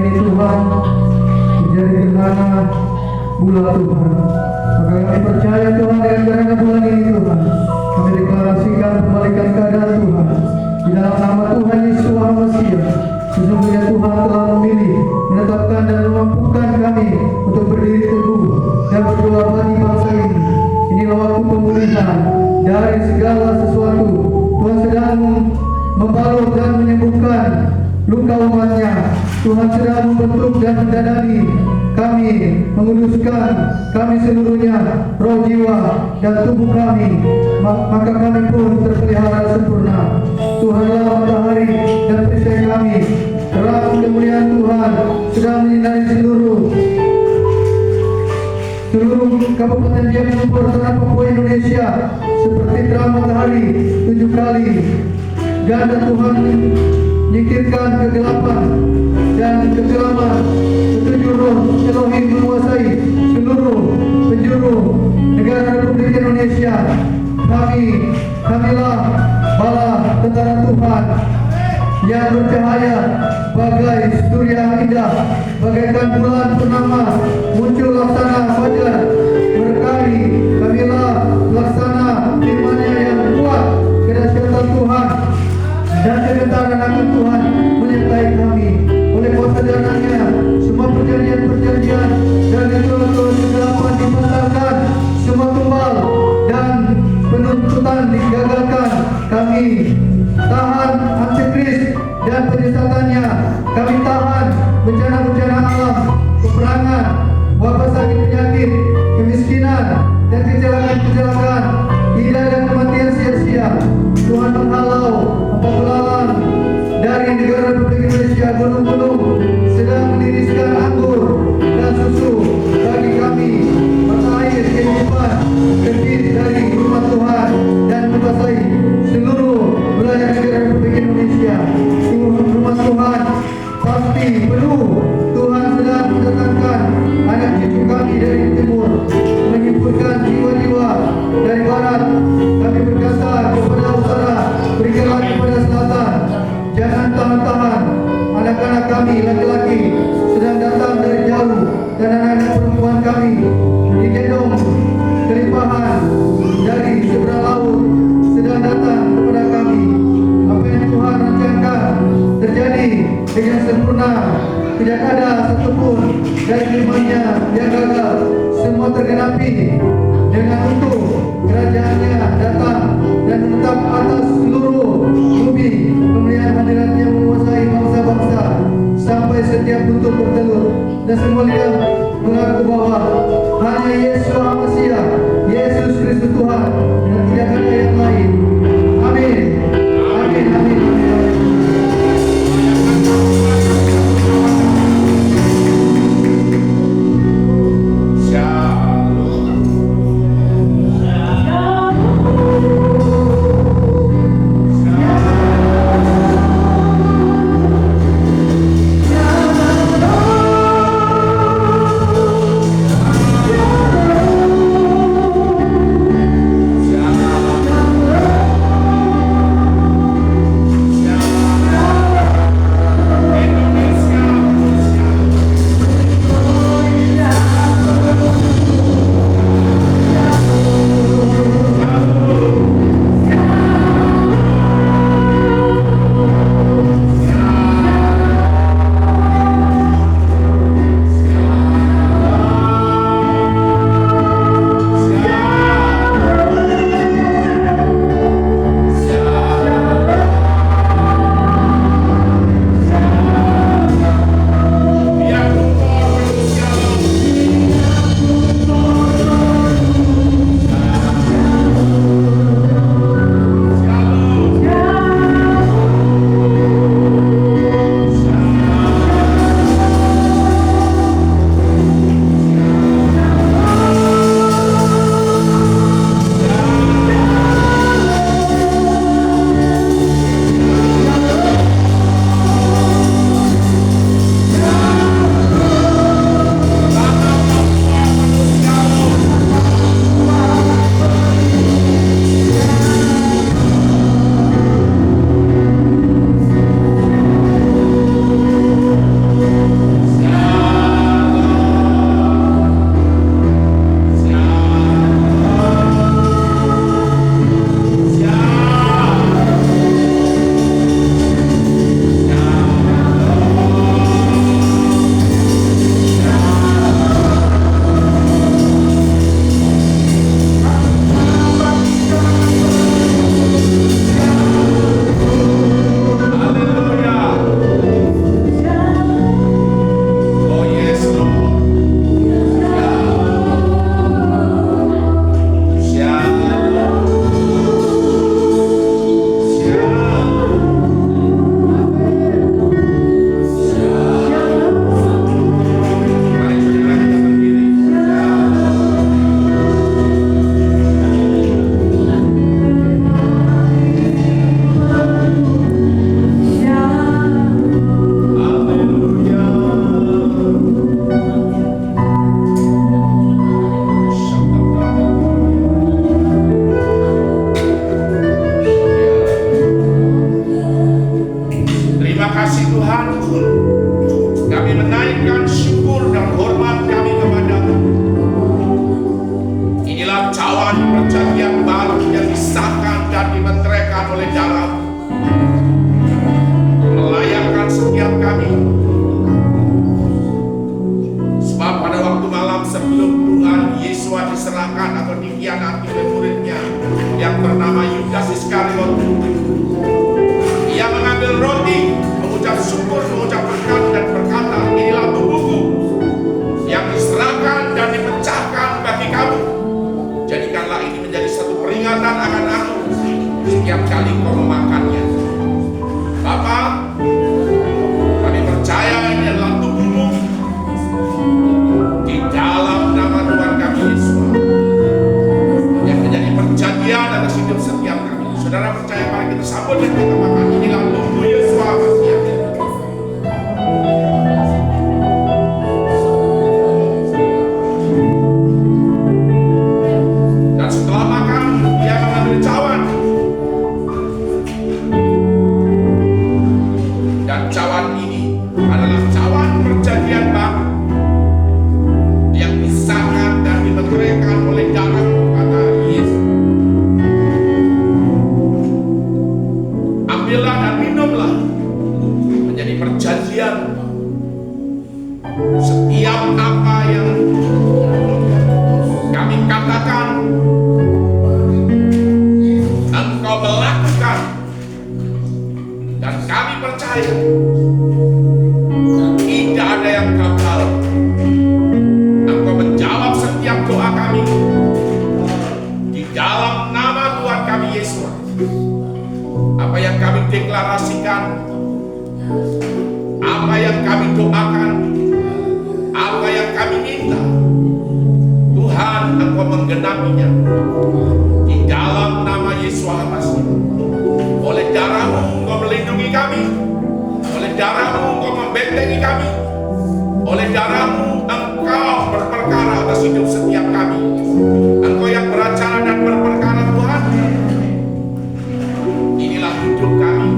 ini Tuhan menjadi gerhana bulan Tuhan. Maka kami percaya Tuhan dengan gerhana bulan ini Tuhan, kami deklarasikan kembalikan keadaan Tuhan di dalam nama Tuhan Yesus Mesias. Sesungguhnya Tuhan telah memilih, menetapkan dan memampukan kami untuk berdiri teguh dan berdoa bagi bangsa ini. Inilah waktu pemulihan dari segala sesuatu. Tuhan sedang membalut dan menyembuhkan luka umatnya. Tuhan sedang membentuk dan mendadani kami, menguduskan kami seluruhnya, roh, jiwa, dan tubuh kami. Maka kami pun terpelihara sempurna. Tuhanlah matahari dan perisai kami. Terang kemuliaan Tuhan sedang menyinari seluruh kabupaten Jambi tanah Papua Indonesia seperti terang matahari 7 kali. Ganda Tuhan menyingkirkan kegelapan dan kegelapan. Ketujuh roh Elohim menguasai seluruh penjuru negara Republik Indonesia. Kamilah bala tentara Tuhan yang bercahaya bagai surya indah, bagaikan bulan purnama muncul laksana fajar berkali. Kamilah laksana firman-Nya yang kuat, kedahsyatan Tuhan dan kegentaran akan Tuhan menyertai kami. Oleh kuasa darah-Nya semua perjanjian-perjanjian dan ritual-ritual kegelapan dibatalkan, semua tumbal dan penuntutan digagalkan. Kami tahan antikris dan penyesatannya. Kami tahan bencana-bencana alam, peperangan, wabah, sakit, penyakit, kemiskinan, dan kecelakaan, tidak dan kematian sia-sia. Tuhan menghalau pembelalang dari negara Republik Indonesia. Gunung-gunung sedang meniriskan anggur dan susu bagi kami. Mata air kehidupan terbit dari rumah Tuhan dan membasahi seluruh wilayah negara Republik Indonesia. Rumah Tuhan pasti penuh. Tuhan sedang mendatangkan anak cucu kami dari timur, menyimpulkan jiwa-jiwa dari barat. Kami berkata kepada utara, berikanlah kepada selatan. Jangan tahan-tahan. Anak-anak kami laki-laki sedang datang dari jauh, dan anak-anak perempuan kami digendong kelimpahan dari seberang laut sedang datang kepada kami. Apa yang Tuhan rencanakan terjadi dengan sempurna. Tidak ada satupun dari firman-Nya yang gagal. Semua tergenapi dengan utuh. Kerajaan-Nya datang dan menetap atas seluruh bumi. Kemuliaan hadirat-Nya menguasai bangsa-bangsa sampai setiap lutut bertelur dan semua lidah mengaku bahwa hanya Yesus Mesias, Yesus Kristus Tuhan, dan tidak ada yang lain. Amin. Amin. Amin. Shalom. Yesus diserahkan atau dikhianati oleh muridnya yang bernama Yudas Iskariot. Ia mengambil roti, mengucap syukur, mengucap berkat dan berkata, inilah tubuhku yang diserahkan dan dipecahkan bagi kamu. Jadikanlah ini menjadi satu peringatan akan aku setiap kali kau memakannya. Bapa, kami percaya ini adalah tubuhmu di dalam nama Tuhan kami Yesus yang menjadi perjanjian atas hidup setiap kami. Saudara percaya, mari kita sambut dan kita makan. Inilah tubuh Yesus Masih. Dan setelah makan, dia mengambil cawan. Dan cawan ini adalah cawan perjanjian baru yang disahkan dan dimeteraikan oleh darah, kata Yesus. Ambillah dan minumlah, menjadi perjanjian. Setiap apa yang kami katakan engkau melakukan, dan kami percaya tidak ada yang gagal. Engkau menjawab setiap doa kami di dalam nama Tuhan kami Yesus. Apa yang kami deklarasikan, apa yang kami doakan, apa yang kami minta, Tuhan engkau menggenapinya di dalam nama Yesus Masih. Oleh darahmu engkau melindungi kami, oleh darahmu engkau membentengi kami, oleh darahmu engkau berperkara atas hidup setiap kami. Engkau yang beracara dan berperkara, Tuhan. Inilah hidup kami.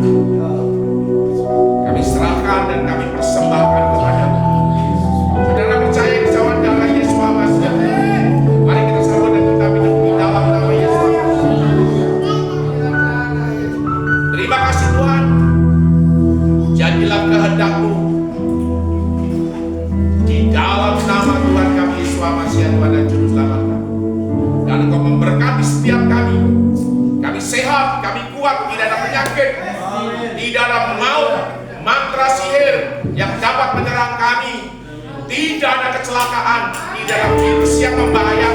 Kami serahkan dan kami persembahkan kepadamu. Saudara percaya di cawan darah Yesus Masih. Mari kita sambut dan kita minum di dalam nama Yesus. Terima kasih Tuhan. Jadilah kehendak-Mu di dalam nama Tuhan kami Yesus Masih, Tuhan dan Juru Selamat kami. Dan Engkau memberkati setiap kami. Kami sehat, kami kuat, tidak ada penyakit, tidak ada maut, mantra sihir yang dapat menyerang kami, tidak ada kecelakaan, tidak ada virus yang membahayakan.